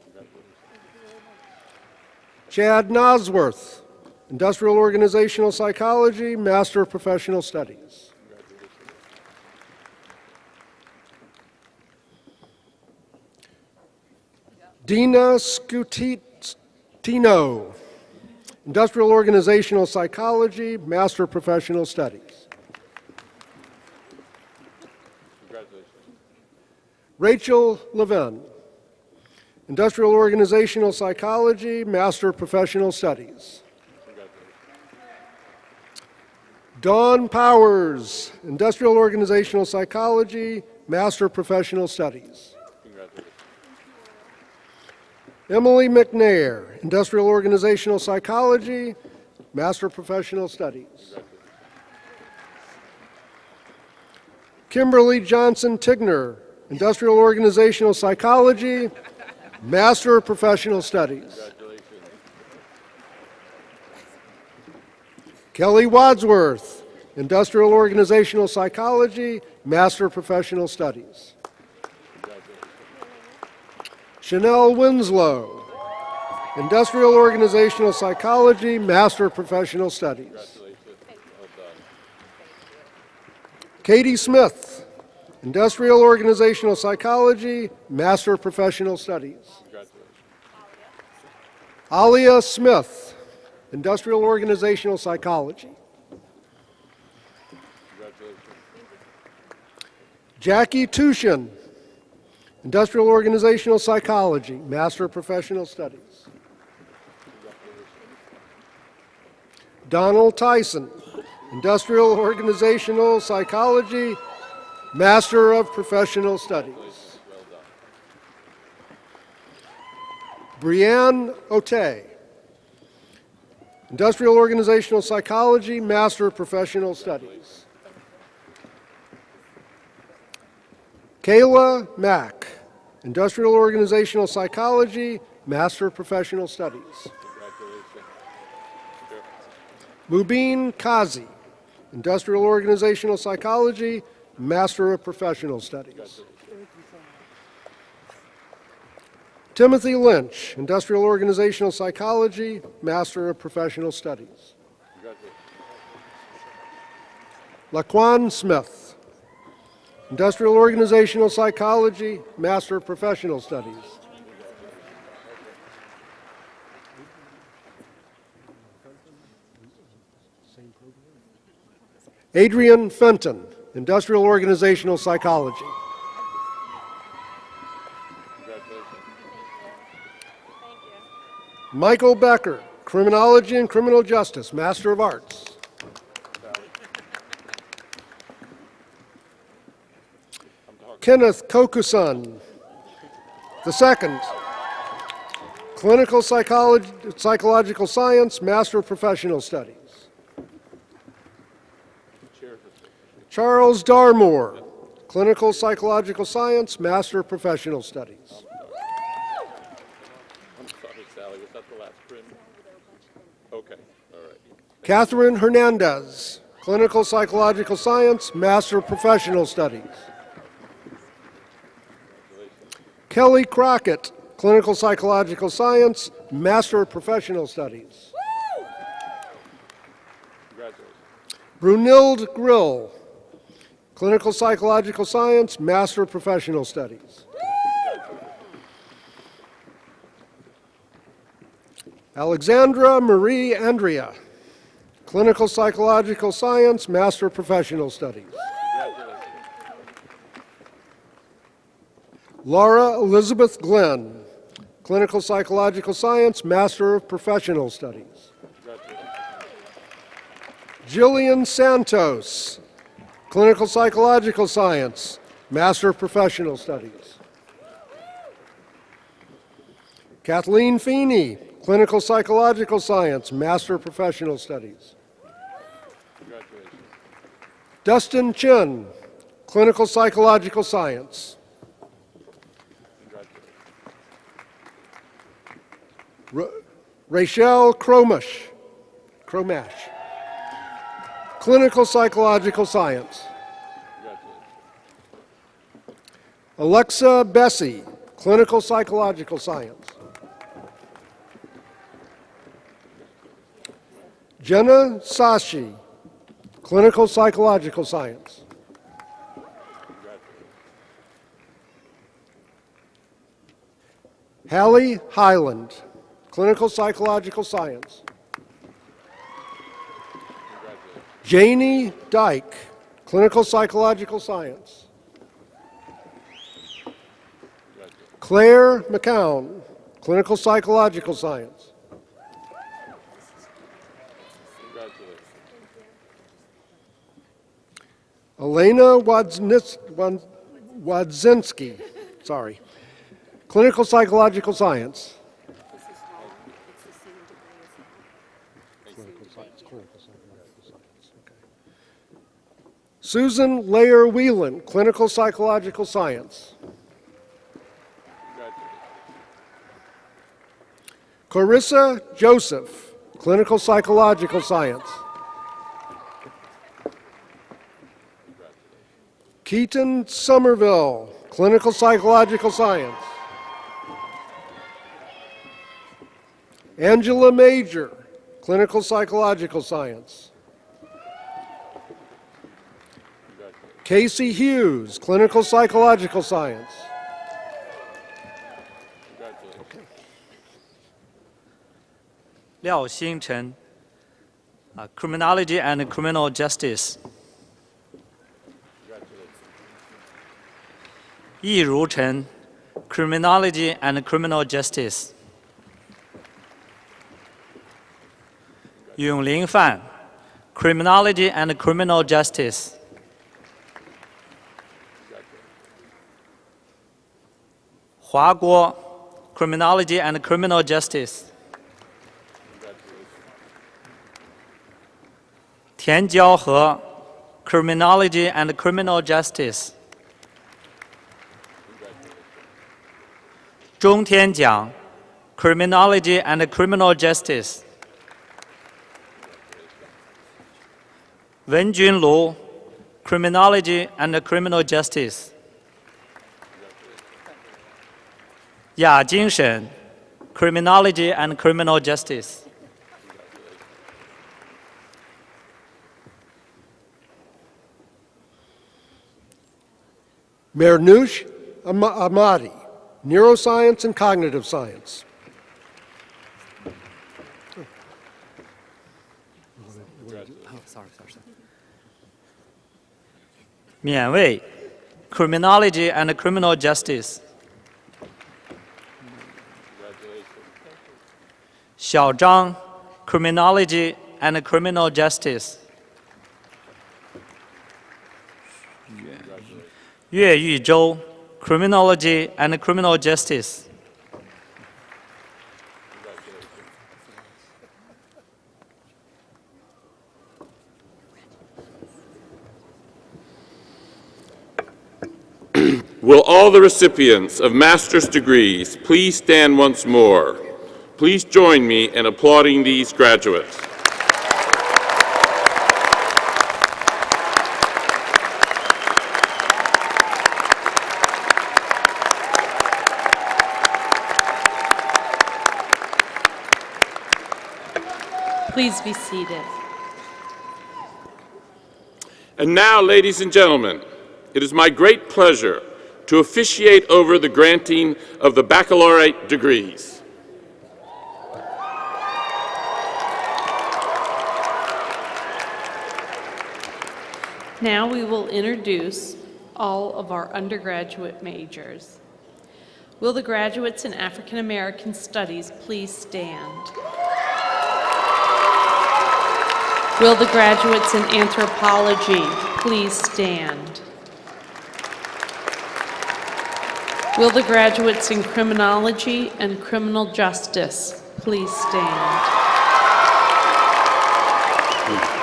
Chad Nosworth, Industrial Organizational Psychology, Master of Professional Studies. Dina Scutino, Industrial Organizational Psychology, Master of Professional Studies. Congratulations. Rachel Levin, Industrial Organizational Psychology, Master of Professional Studies. Congratulations. Dawn Powers, Industrial Organizational Psychology, Master of Professional Studies. Congratulations. Emily McNair, Industrial Organizational Psychology, Master of Professional Studies. Kimberly Johnson Tigner, Industrial Organizational Psychology, Master of Professional Studies. Congratulations. Kelly Wadsworth, Industrial Organizational Psychology, Master of Professional Studies. Chanel Winslow, Industrial Organizational Psychology, Master of Professional Studies. Congratulations. Well done. Katie Smith, Industrial Organizational Psychology, Master of Professional Studies. Congratulations. Alia Smith, Industrial Organizational Psychology. Congratulations. Jackie Tushin, Industrial Organizational Psychology, Master of Professional Studies. Donald Tyson, Industrial Organizational Psychology, Master of Professional Studies. Well done. Brianne Otey, Industrial Organizational Psychology, Master of Professional Studies. Kayla Mack, Industrial Organizational Psychology, Master of Professional Studies. Congratulations. Mubin Kazi, Industrial Organizational Psychology, Master of Professional Studies. Timothy Lynch, Industrial Organizational Psychology, Master of Professional Studies. Laquan Smith, Industrial Organizational Psychology, Master of Professional Studies. Adrian Fenton, Industrial Organizational Psychology. Michael Becker, Criminology and Criminal Justice, Master of Arts. Kenneth Kokusan, II, Clinical Psychological Science, Master of Professional Studies. Charles Darmore, Clinical Psychological Science, Master of Professional Studies. I'm sorry, Sally, was that the last print? Okay, all right. Catherine Hernandez, Clinical Psychological Science, Master of Professional Studies. Kelly Crockett, Clinical Psychological Science, Master of Professional Studies. Congratulations. Brunild Grill, Clinical Psychological Science, Master of Professional Studies. Alexandra Marie Andrea, Clinical Psychological Science, Master of Professional Studies. Laura Elizabeth Glenn, Clinical Psychological Science, Master of Professional Studies. Jillian Santos, Clinical Psychological Science, Master of Professional Studies. Kathleen Feeney, Clinical Psychological Science, Master of Professional Studies. Dustin Chin, Clinical Psychological Science. Rachel Cromash, Clinical Psychological Science. Alexa Bessie, Clinical Psychological Science. Jenna Sashi, Clinical Psychological Science. Hallie Highland, Clinical Psychological Science. Janie Dyke, Clinical Psychological Science. Claire McCown, Clinical Psychological Science. Elena Wadzinski, Clinical Psychological Science. Susan Layer Whelan, Clinical Psychological Science. Carissa Joseph, Clinical Psychological Science. Keaton Somerville, Clinical Psychological Science. Angela Major, Clinical Psychological Science. Casey Hughes, Clinical Psychological Science. Liao Xingchen, Criminology and Criminal Justice. Yi Ruchen, Criminology and Criminal Justice. Yongling Fan, Criminology and Criminal Justice. Hua Guo, Criminology and Criminal Justice. Tian Jiaohe, Criminology and Criminal Justice. Zhong Tianjiang, Criminology and Criminal Justice. Wen Junlu, Criminology and Criminal Justice. 亚精神 Criminology and Criminal Justice. Marnoush Ahmadi, Neuroscience and Cognitive Science. Mian Wei, Criminology and Criminal Justice. Xiao Zhang, Criminology and Criminal Justice. Yue Yuzhou, Criminology and Criminal Justice. Will all the recipients of master's degrees please stand once more? Please join me in applauding these graduates. Please be seated. And now, ladies and gentlemen, it is my great pleasure to officiate over the granting of the baccalaureate degrees. Now we will introduce all of our undergraduate majors. Will the graduates in African American Studies please stand? Will the graduates in Anthropology please stand? Will the graduates in Criminology and Criminal Justice please stand?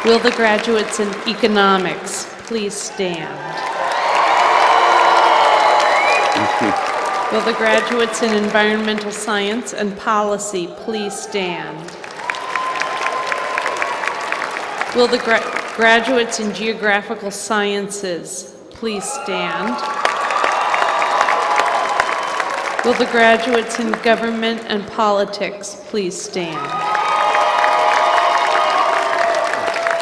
Will the graduates in Economics please stand? Will the graduates in Environmental Science and Policy please stand? Will the graduates in Geographical Sciences please stand? Will the graduates in Government and Politics please stand?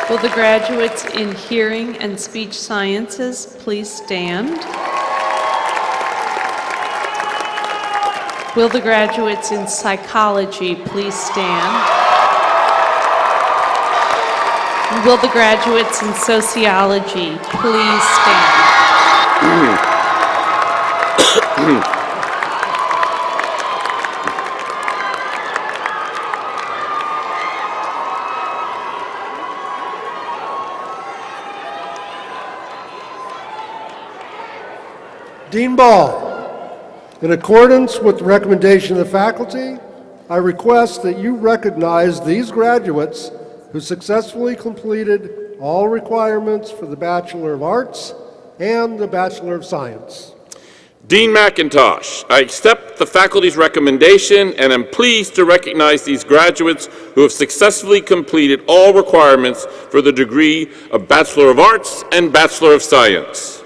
Will the graduates in Hearing and Speech Sciences please stand? Will the graduates in Psychology please stand? Will the graduates in Sociology please stand? Dean Ball, in accordance with the recommendation of the faculty, I request that you recognize these graduates who successfully completed all requirements for the Bachelor of Arts and the Bachelor of Science. Dean McIntosh, I accept the faculty's recommendation and am pleased to recognize these graduates who have successfully completed all requirements for the degree of Bachelor of Arts and Bachelor of Science.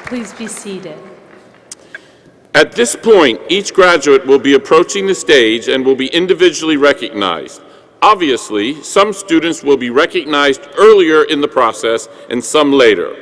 Please be seated. At this point, each graduate will be approaching the stage and will be individually recognized. Obviously, some students will be recognized earlier in the process and some later.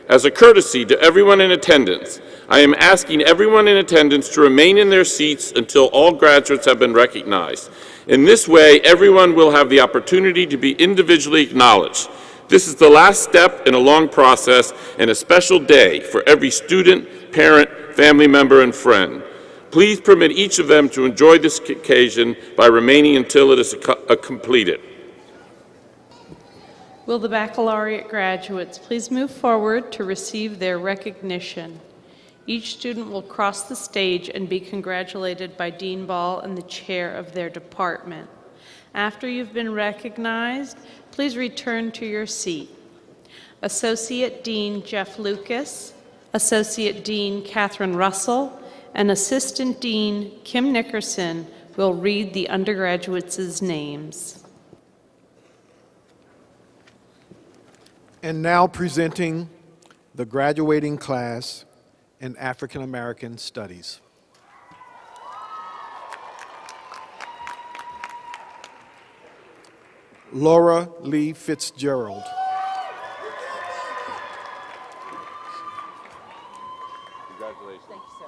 As a courtesy to everyone in attendance, I am asking everyone in attendance to remain in their seats until all graduates have been recognized. In this way, everyone will have the opportunity to be individually acknowledged. This is the last step in a long process and a special day for every student, parent, family member, and friend. Please permit each of them to enjoy this occasion by remaining until it is completed. Will the baccalaureate graduates please move forward to receive their recognition? Each student will cross the stage and be congratulated by Dean Ball and the chair of their department. After you've been recognized, please return to your seat. Associate Dean Jeff Lucas, Associate Dean Catherine Russell, and Assistant Dean Kim Nickerson will read the undergraduates' names. And now presenting the graduating class in African American Studies. Laura Lee Fitzgerald. Congratulations. Thank you, sir.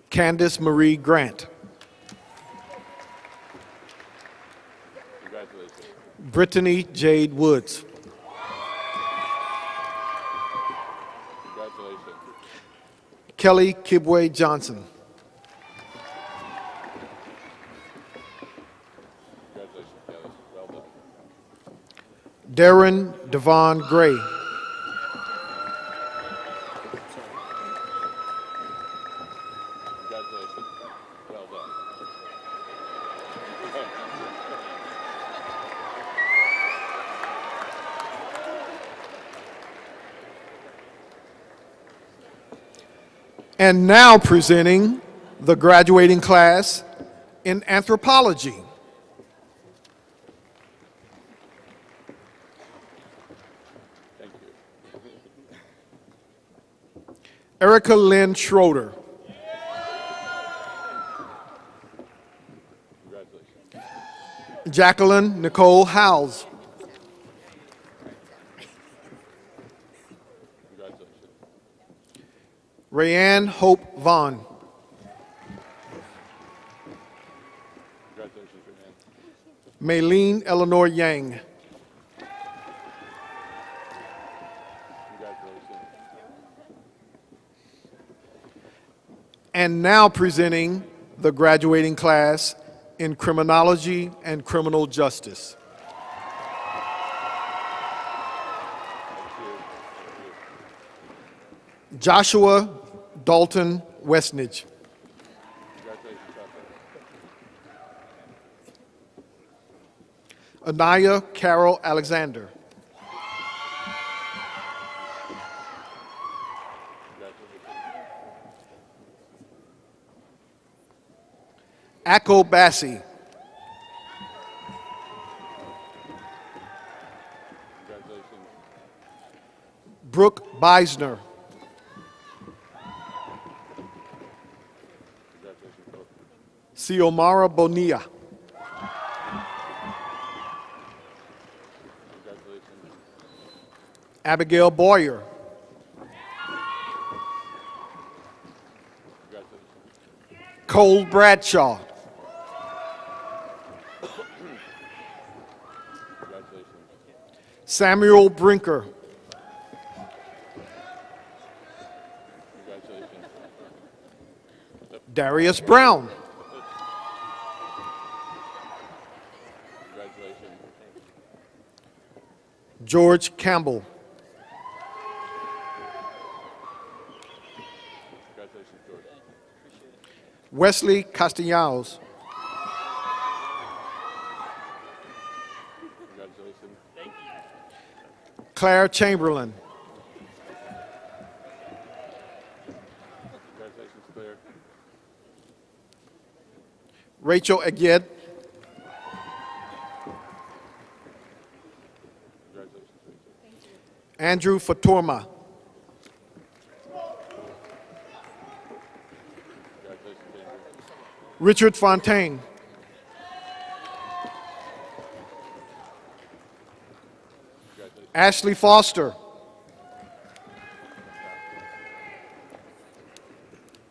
Candace Marie Grant. Congratulations. Brittany Jade Woods. Congratulations. Kelly Kibwe Johnson. Congratulations, Kelly. Well done. Darren Devon Gray. Congratulations. Well done. And now presenting the graduating class in anthropology. Thank you. Erica Lynn Schroeder. Congratulations. Jacqueline Nicole Howes. Congratulations. Rayanne Hope Vaughn. Congratulations, Renee. Maylene Eleanor Yang. Congratulations. And now presenting the graduating class in criminology and criminal justice. Joshua Dalton Westnidge. Congratulations, Joshua. Anaya Carol Alexander. Congratulations. Akko Bassi. Congratulations. Brooke Beisner. Congratulations, Brooke. Xiomara Bonilla. Congratulations. Abigail Boyer. Congratulations. Cole Bradshaw. Congratulations. Samuel Brinker. Congratulations. Darius Brown. Congratulations. George Campbell. Congratulations, George. Wesley Castellanos. Congratulations. Claire Chamberlain. Congratulations, Claire. Rachel Agued. Congratulations, Rachel. Andrew Fatorma. Congratulations, Andrew. Richard Fontaine. Congratulations. Ashley Foster.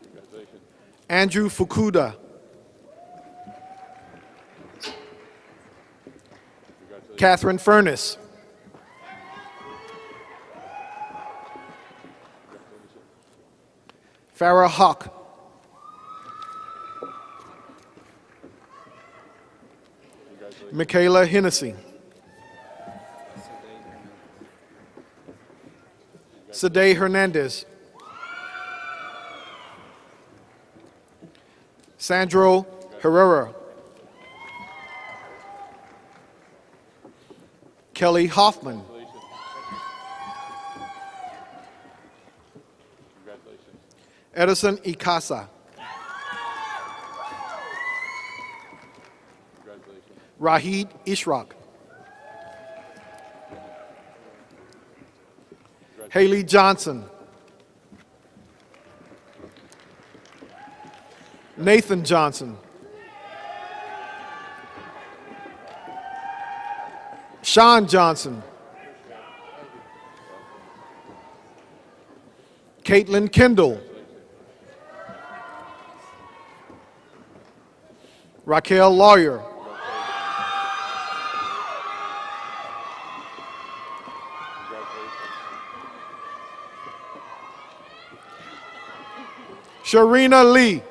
Congratulations. Andrew Fukuda. Congratulations. Catherine Furness. Farrah Hawk. Congratulations. Michaela Hennessy. Sade Hernandez. Sandro Herrera. Kelly Hoffman. Congratulations. Edison Ikasa. Congratulations. Rahid Ishraq. Haley Johnson. Nathan Johnson. Sean Johnson. Caitlin Kendall. Raquel Lawyer. Sharina Lee.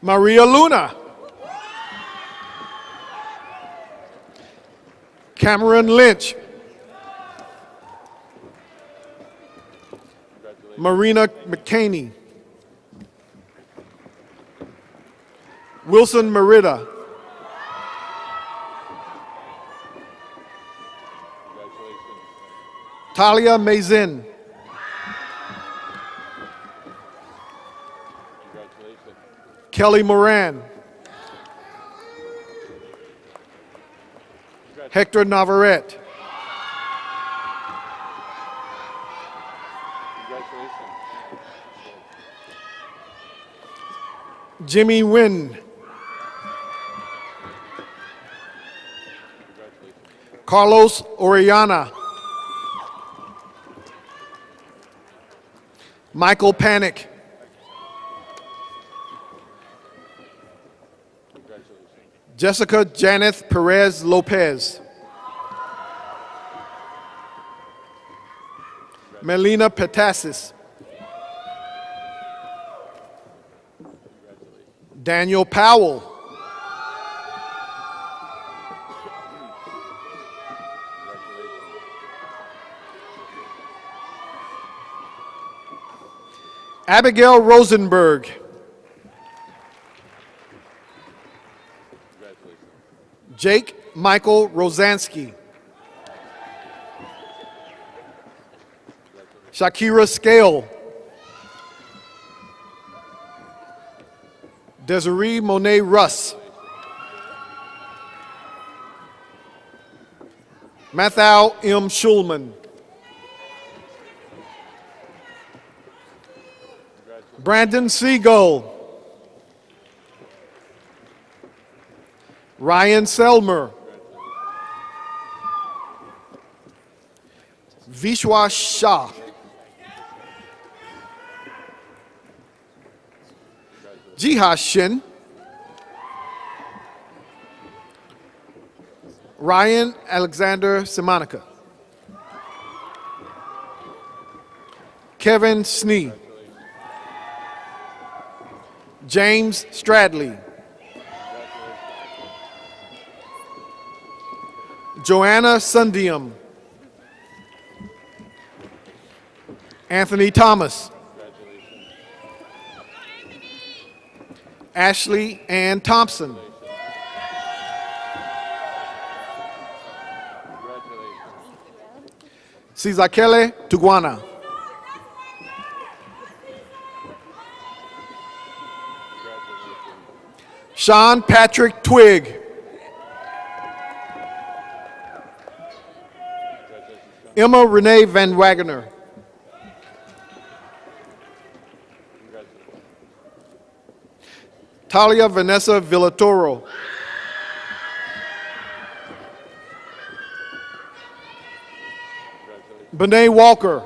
Maria Luna. Cameron Lynch. Marina McCaney. Wilson Merida. Talia Mazin. Kelly Moran. Hector Navarrete. Jimmy Wynn. Carlos Oriana. Michael Panic. Jessica Janeth Perez Lopez. Melina Petasis. Daniel Powell. Abigail Rosenberg. Jake Michael Rosansky. Shakira Scale. Desiree Monet Russ. Mathau M. Schulman. Brandon Siegel. Ryan Selmer. Vishwa Shah. Jiha Shin. Ryan Alexander Simonica. Kevin Snee. James Stradley. Joanna Sundium. Anthony Thomas. Ashley Ann Thompson. Sizakele Tuguana. Sean Patrick Twig. Emma Renee Van Wagener. Talia Vanessa Villatoro. Bené Walker.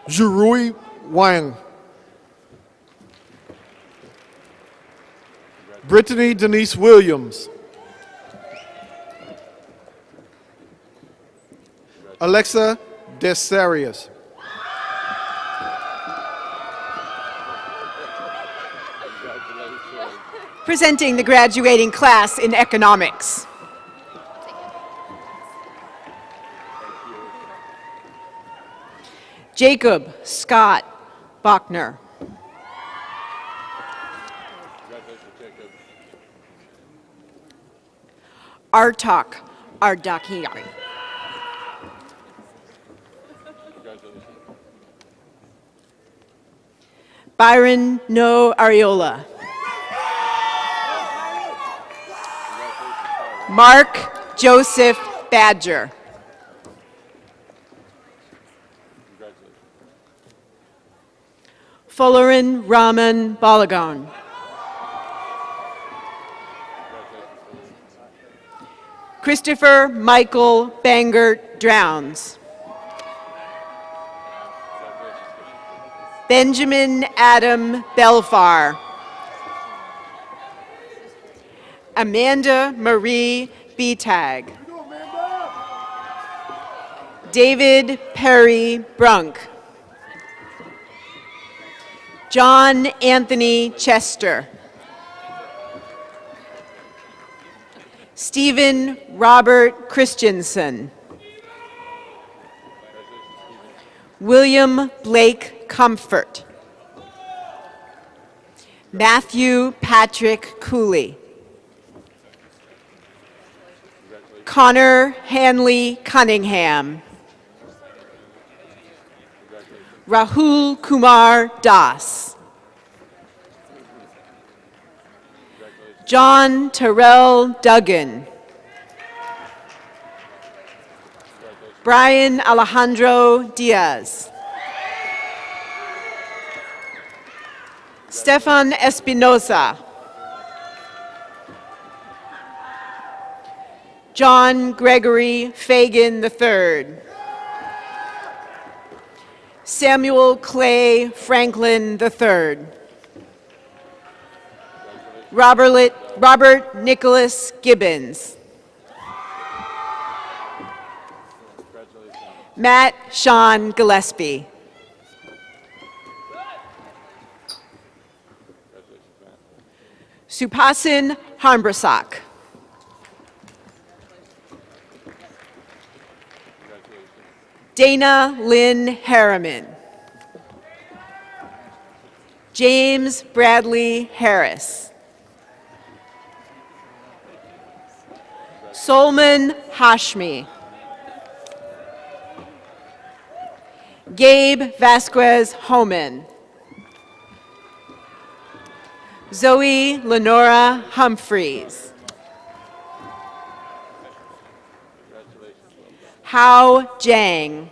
Jurui Wang. Brittany Denise Williams. Alexa Desarius. Presenting the graduating class in economics. Jacob Scott Bachner. Artak Ardakiari. Byron No Ariola. Mark Joseph Badger. Folarin Raman Balagon. Christopher Michael Bangert Drowns. Benjamin Adam Belfar. Amanda Marie Betag. David Perry Brunk. John Anthony Chester. Stephen Robert Christensen. William Blake Comfort. Matthew Patrick Cooley. Connor Hanley Cunningham. Rahul Kumar Das. John Terrell Duggan. Brian Alejandro Diaz. Stefan Espinosa. John Gregory Fagan III. Samuel Clay Franklin III. Robert Nicholas Gibbons. Matt Sean Gillespie. Supasin Harmbrasak. Dana Lynn Harriman. James Bradley Harris. Solomon Hashmi. Gabe Vasquez Homan. Zoe Lenora Humphreys. Hao Jang.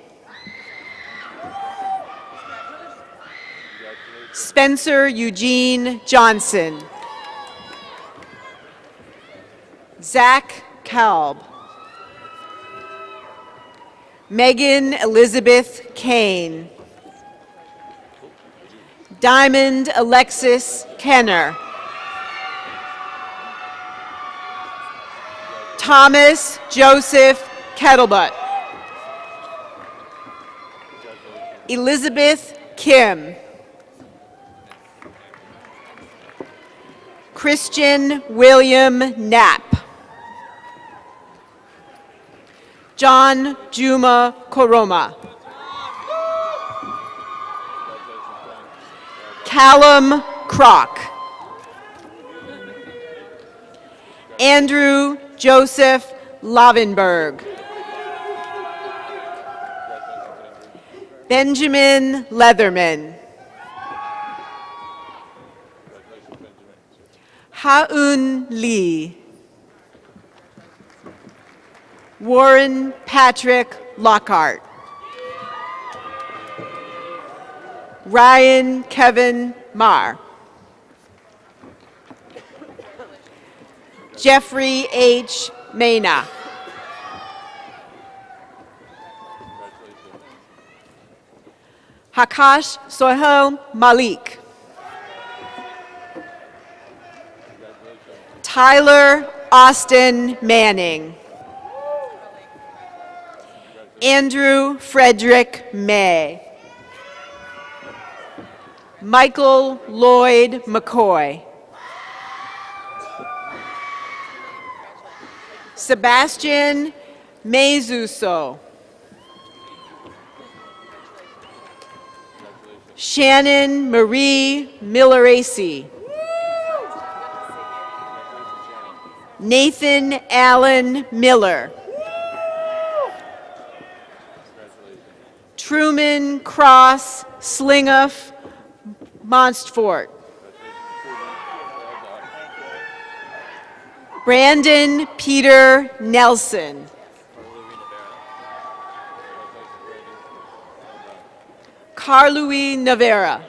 Spencer Eugene Johnson. Zach Kalb. Megan Elizabeth Kane. Diamond Alexis Kenner. Thomas Joseph Kettlebutt. Elizabeth Kim. Christian William Knapp. John Juma Koroma. Callum Kroc. Andrew Joseph Lavenberg. Benjamin Leatherman. Ha-un Lee. Warren Patrick Lockhart. Ryan Kevin Marr. Jeffrey H. Mena. Hakash Sohail Malik. Tyler Austin Manning. Andrew Frederick May. Michael Lloyd McCoy. Sebastian Mezuso. Shannon Marie Milleracy. Nathan Allen Miller. Truman Cross Slingoff Monstfort. Brandon Peter Nelson. Carlouis Navarra.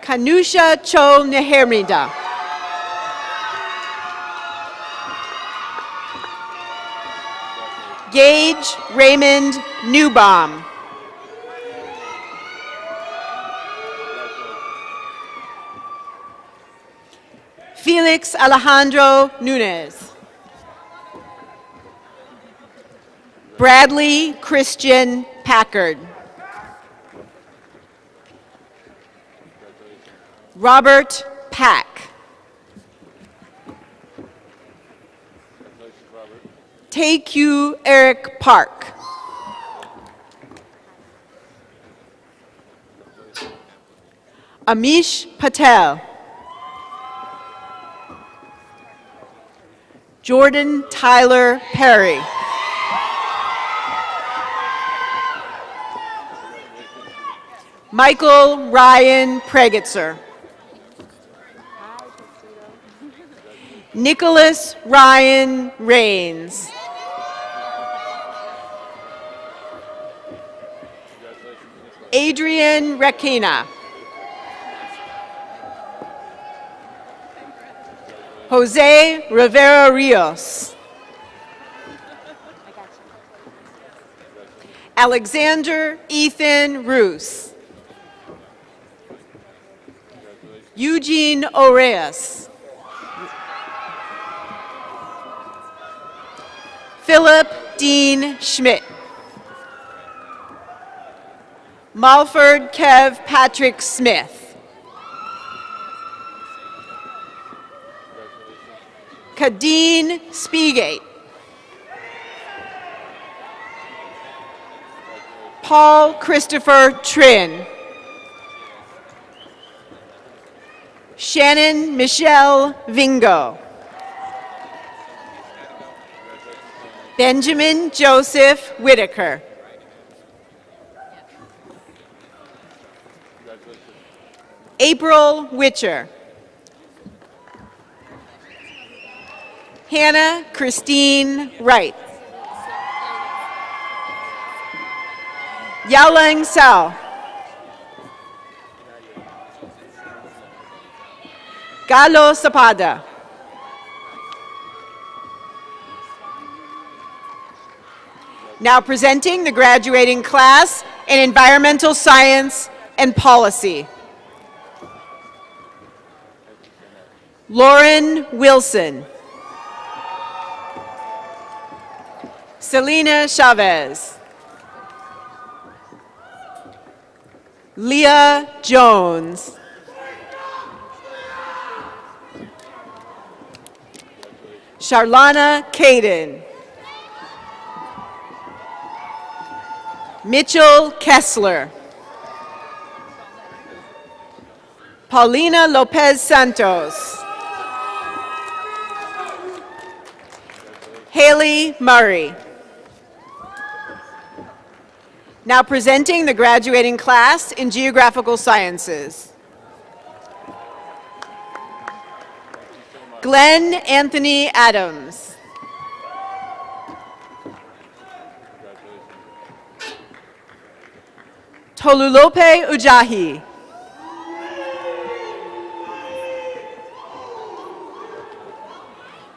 Kanusha Cho Nehermida. Gage Raymond Newbaum. Felix Alejandro Nunez. Bradley Christian Packard. Robert Pack. Tae-Kyu Eric Park. Amish Patel. Jordan Tyler Perry. Michael Ryan Pregitzer. Nicholas Ryan Rains. Adrian Rekina. Jose Rivera Rios. Alexander Ethan Roos. Eugene Oreas. Philip Dean Schmidt. Malford Kev Patrick Smith. Kadeen Spiegate. Paul Christopher Trin. Shannon Michelle Vingo. Benjamin Joseph Whitaker. April Witcher. Hannah Christine Wright. Yaolang Sao. Galo Zapada. Now presenting the graduating class in Environmental Science and Policy. Lauren Wilson. Selena Chavez. Leah Jones. Charlana Caden. Mitchell Kessler. Paulina Lopez Santos. Haley Murray. Now presenting the graduating class in Geographical Sciences. Glenn Anthony Adams. Tolulope Ujahi.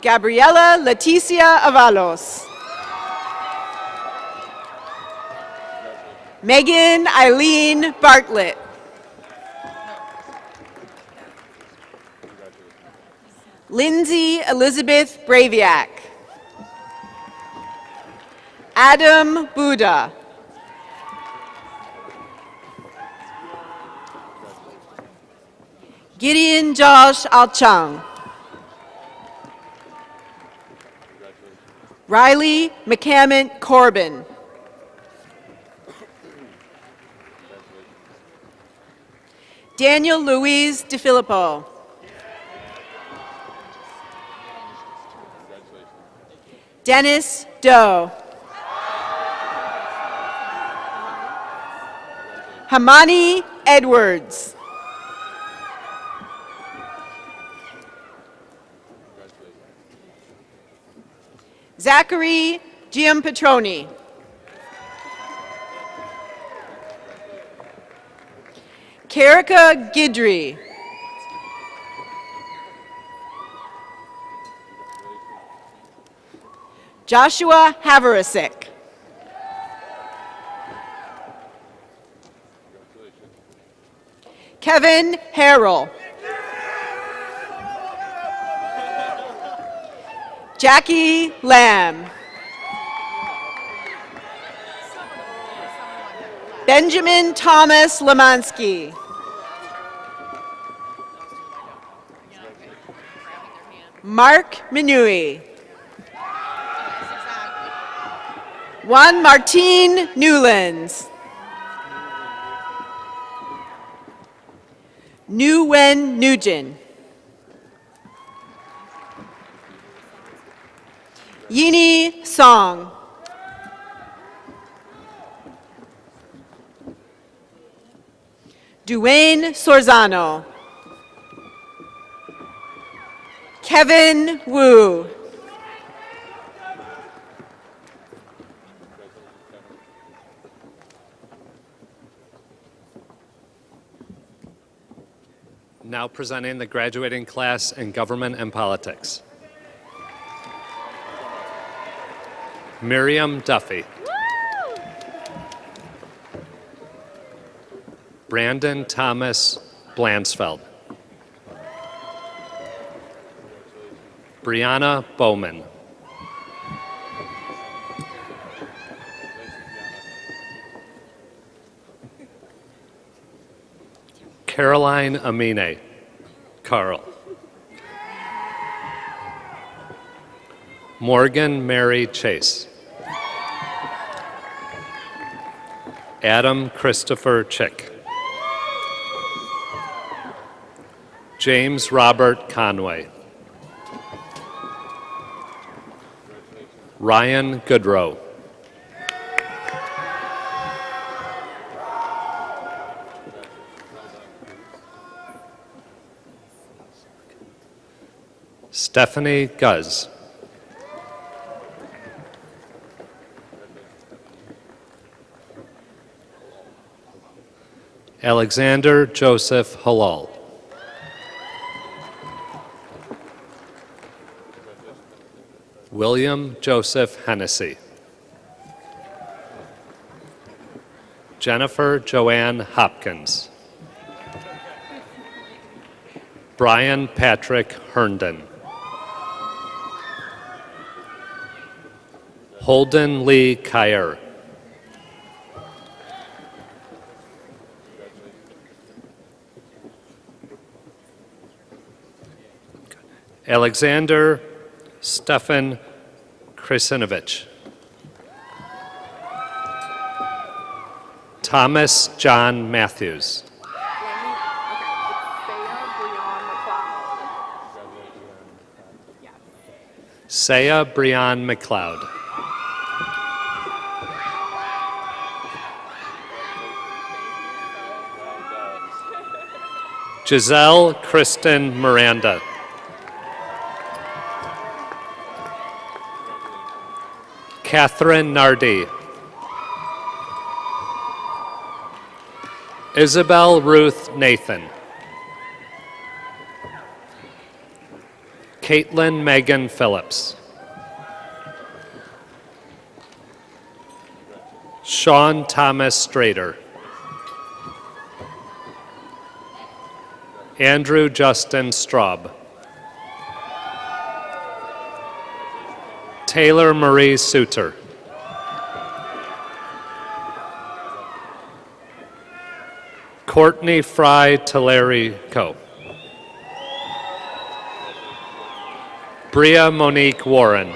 Gabriela Leticia Avalos. Megan Eileen Bartlett. Lindsay Elizabeth Braviak. Adam Buddha. Gideon Josh Alchang. Riley McCammon Corbin. Daniel Louise DeFilippo. Dennis Doe. Hamani Edwards. Zachary Giampatroni. Karika Gidry. Joshua Haverasik. Kevin Harrell. Jackie Lamb. Benjamin Thomas Lemansky. Mark Minui. Juan Martin Newlands. Nguyen Nugent. Yini Song. Duane Sorzano. Kevin Wu. Now presenting the graduating class in Government and Politics. Miriam Duffy. Brandon Thomas Blansfeld. Brianna Bowman. Caroline Amine. Carl. Morgan Mary Chase. Adam Christopher Chick. James Robert Conway. Ryan Goodrow. Stephanie Guz. Alexander Joseph Halal. William Joseph Hennessy. Jennifer Joanne Hopkins. Brian Patrick Herndon. Holden Lee Kyer. Alexander Stefan Krasinovich. Thomas John Matthews. Saya Breon McLeod. Giselle Kristen Miranda. Catherine Nardi. Isabel Ruth Nathan. Caitlin Megan Phillips. Sean Thomas Strader. Andrew Justin Straub. Taylor Marie Suter. Courtney Fry Tallarico. Bria Monique Warren.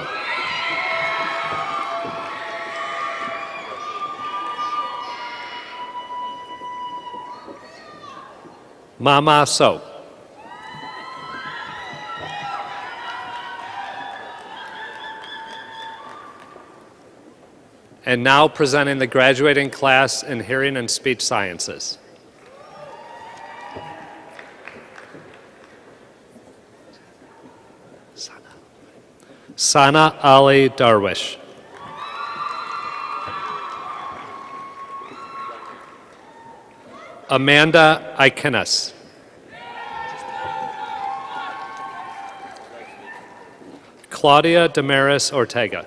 Mama So. And now presenting the graduating class in Hearing and Speech Sciences. Sana Ali Darwish. Amanda Ikenas. Claudia Damaris Ortega.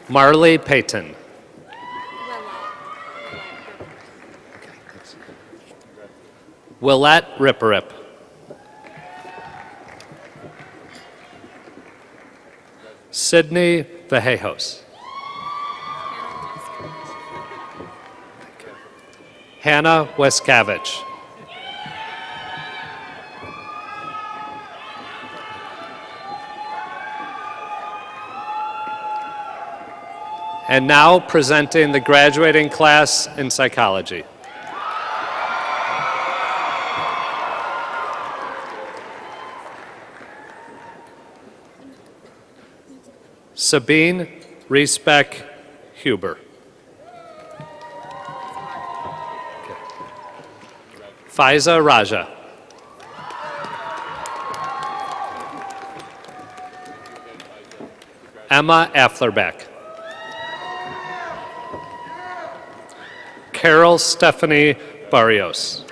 Marley Payton. Willette Ripperip. Sydney Vallejos. Hannah Westcavage. And now presenting the graduating class in psychology. Sabine Riesbeck Huber. Faiza Raja. Emma Afflerbeck. Carol Stephanie Barrios.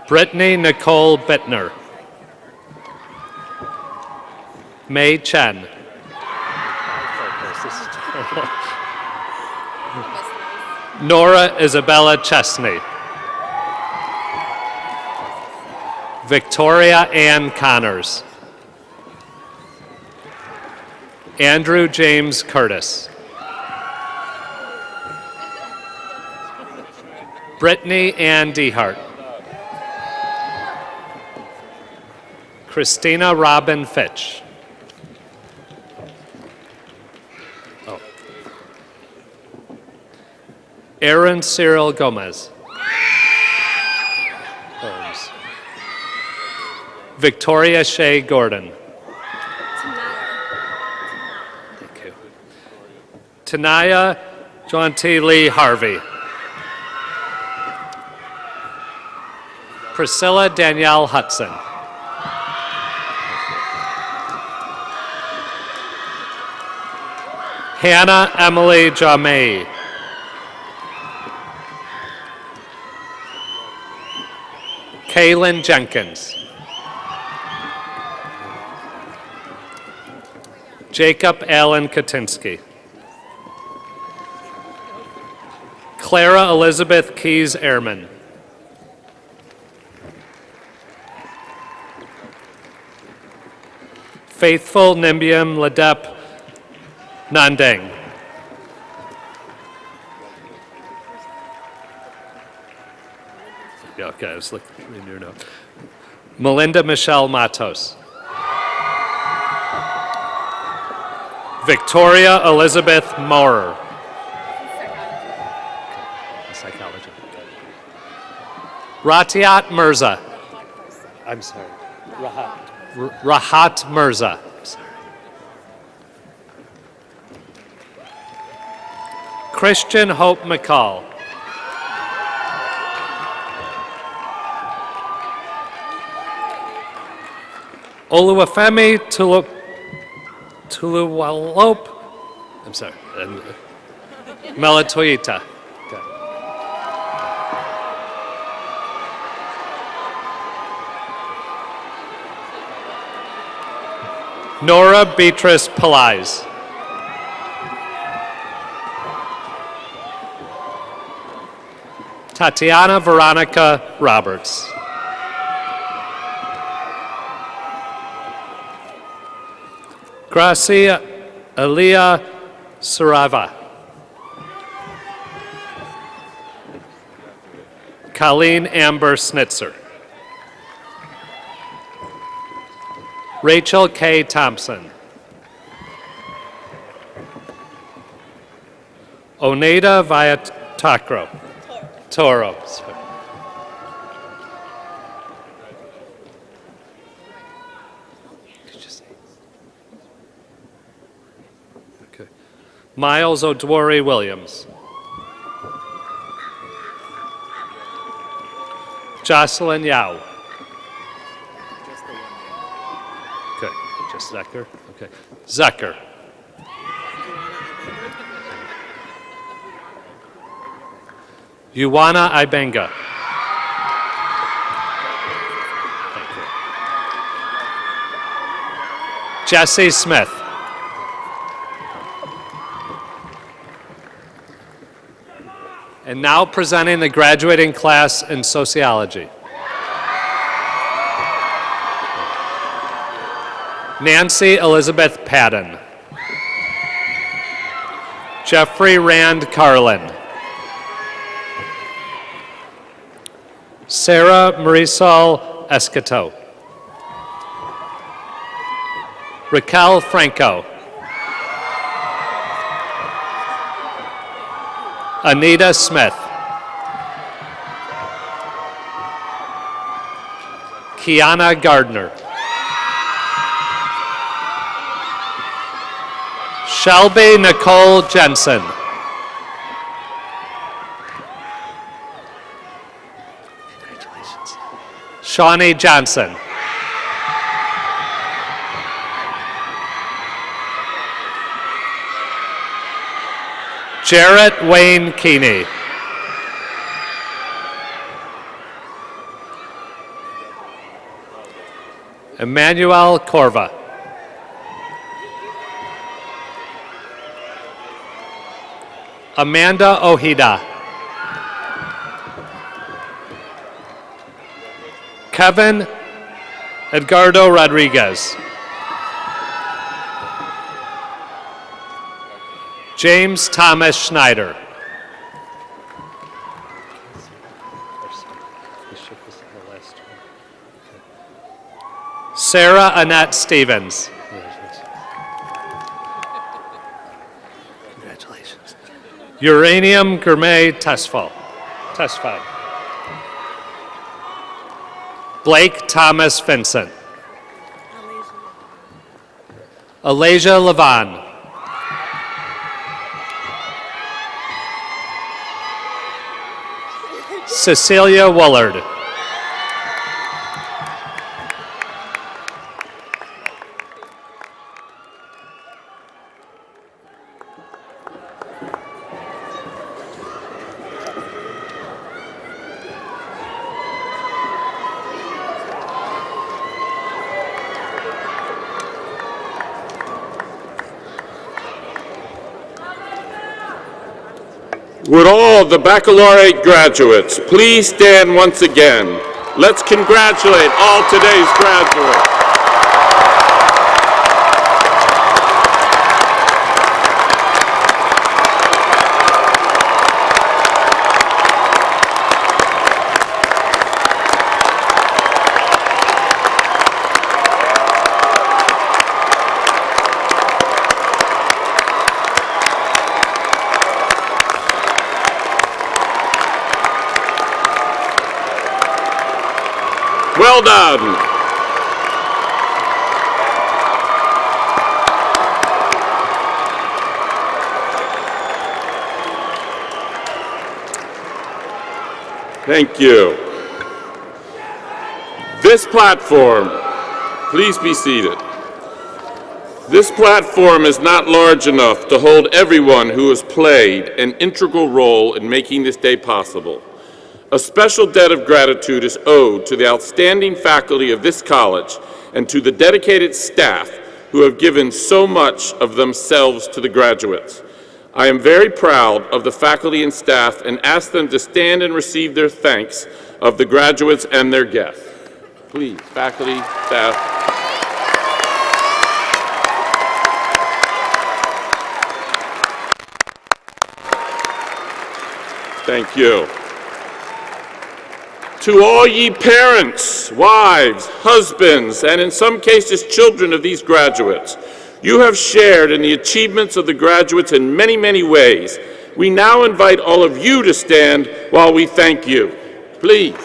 Brittany Nicole Bittner. Mei Chen. Nora Isabella Chesney. Victoria Ann Connors. Andrew James Curtis. Brittany Ann Dehart. Christina Robin Fitch. Aaron Cyril Gomez. Holmes. Victoria Shea Gordon. Thank you. Tanaya Jaunty Lee Harvey. Priscilla Danielle Hudson. Hannah Emily Jamay. Kaylin Jenkins. Jacob Allen Katinsky. Clara Elizabeth Keys Ehrman. Faithful Nimbium Ladep Nandeng. Yeah, okay, I was reading your note. Melinda Michelle Matos. Victoria Elizabeth Maurer. Psychology. Ratiat Mirza. I'm sorry. Rahat Mirza. Sorry. Christian Hope McCall. Oluwafemi Tuluwalope, I'm sorry, Melatoyita. Okay. Nora Beatrice Peliz. Tatiana Veronica Roberts. Gracia Elia Sarava. Colleen Amber Snitzer. Rachel K. Thompson. Oneida Viatakro. Toro. Sorry. Miles O'Dwary Williams. Jocelyn Yao. Okay, just Zecker. Okay, Zecker. Yuana Ibenga. Thank you. Jesse Smith. And now presenting the graduating class in sociology. Nancy Elizabeth Padden. Jeffrey Rand Carlin. Sarah Marisol Escato. Raquel Franco. Anita Smith. Kiana Gardner. Shelby Nicole Jensen. Shawnee Johnson. Jarrett Wayne Keeney. Emmanuel Corva. Amanda Ojeda. Kevin Edgardo Rodriguez. James Thomas Schneider. Sarah Annette Stevens. Congratulations. Uranium Gourmet Tesfall. Blake Thomas Vincent. Alasia Levan. Cecilia Woolard. Would all the baccalaureate graduates please stand once again? Let's congratulate all today's graduates. Well done. Thank you. This platform, please be seated. This platform is not large enough to hold everyone who has played an integral role in making this day possible. A special debt of gratitude is owed to the outstanding faculty of this college and to the dedicated staff who have given so much of themselves to the graduates. I am very proud of the faculty and staff and ask them to stand and receive their thanks of the graduates and their guests. Please, faculty, staff. Thank you. To all ye parents, wives, husbands, and in some cases children of these graduates, you have shared in the achievements of the graduates in many, many ways. We now invite all of you to stand while we thank you. Please.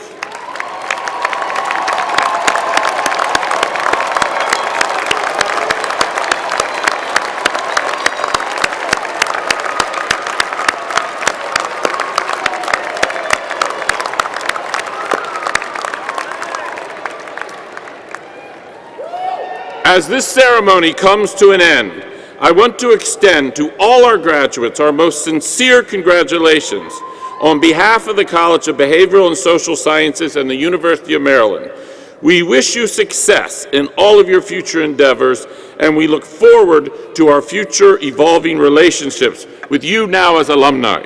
As this ceremony comes to an end, I want to extend to all our graduates our most sincere congratulations on behalf of the College of Behavioral and Social Sciences and the University of Maryland. We wish you success in all of your future endeavors, and we look forward to our future evolving relationships with you now as alumni.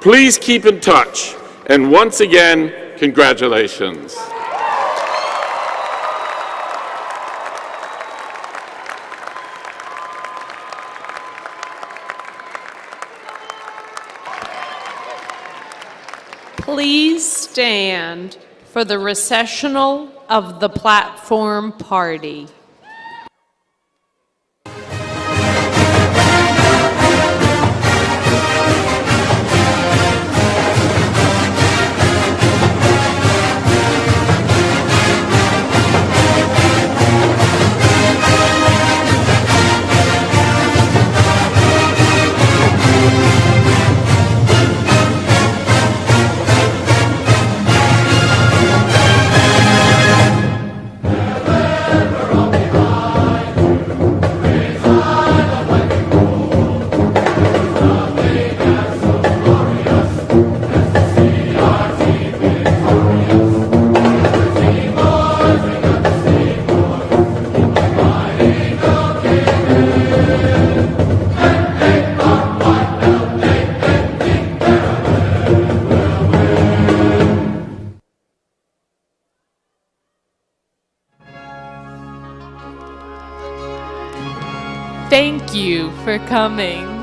Please keep in touch, and once again, congratulations. Please stand for the recessional of the platform party. Thank you for coming.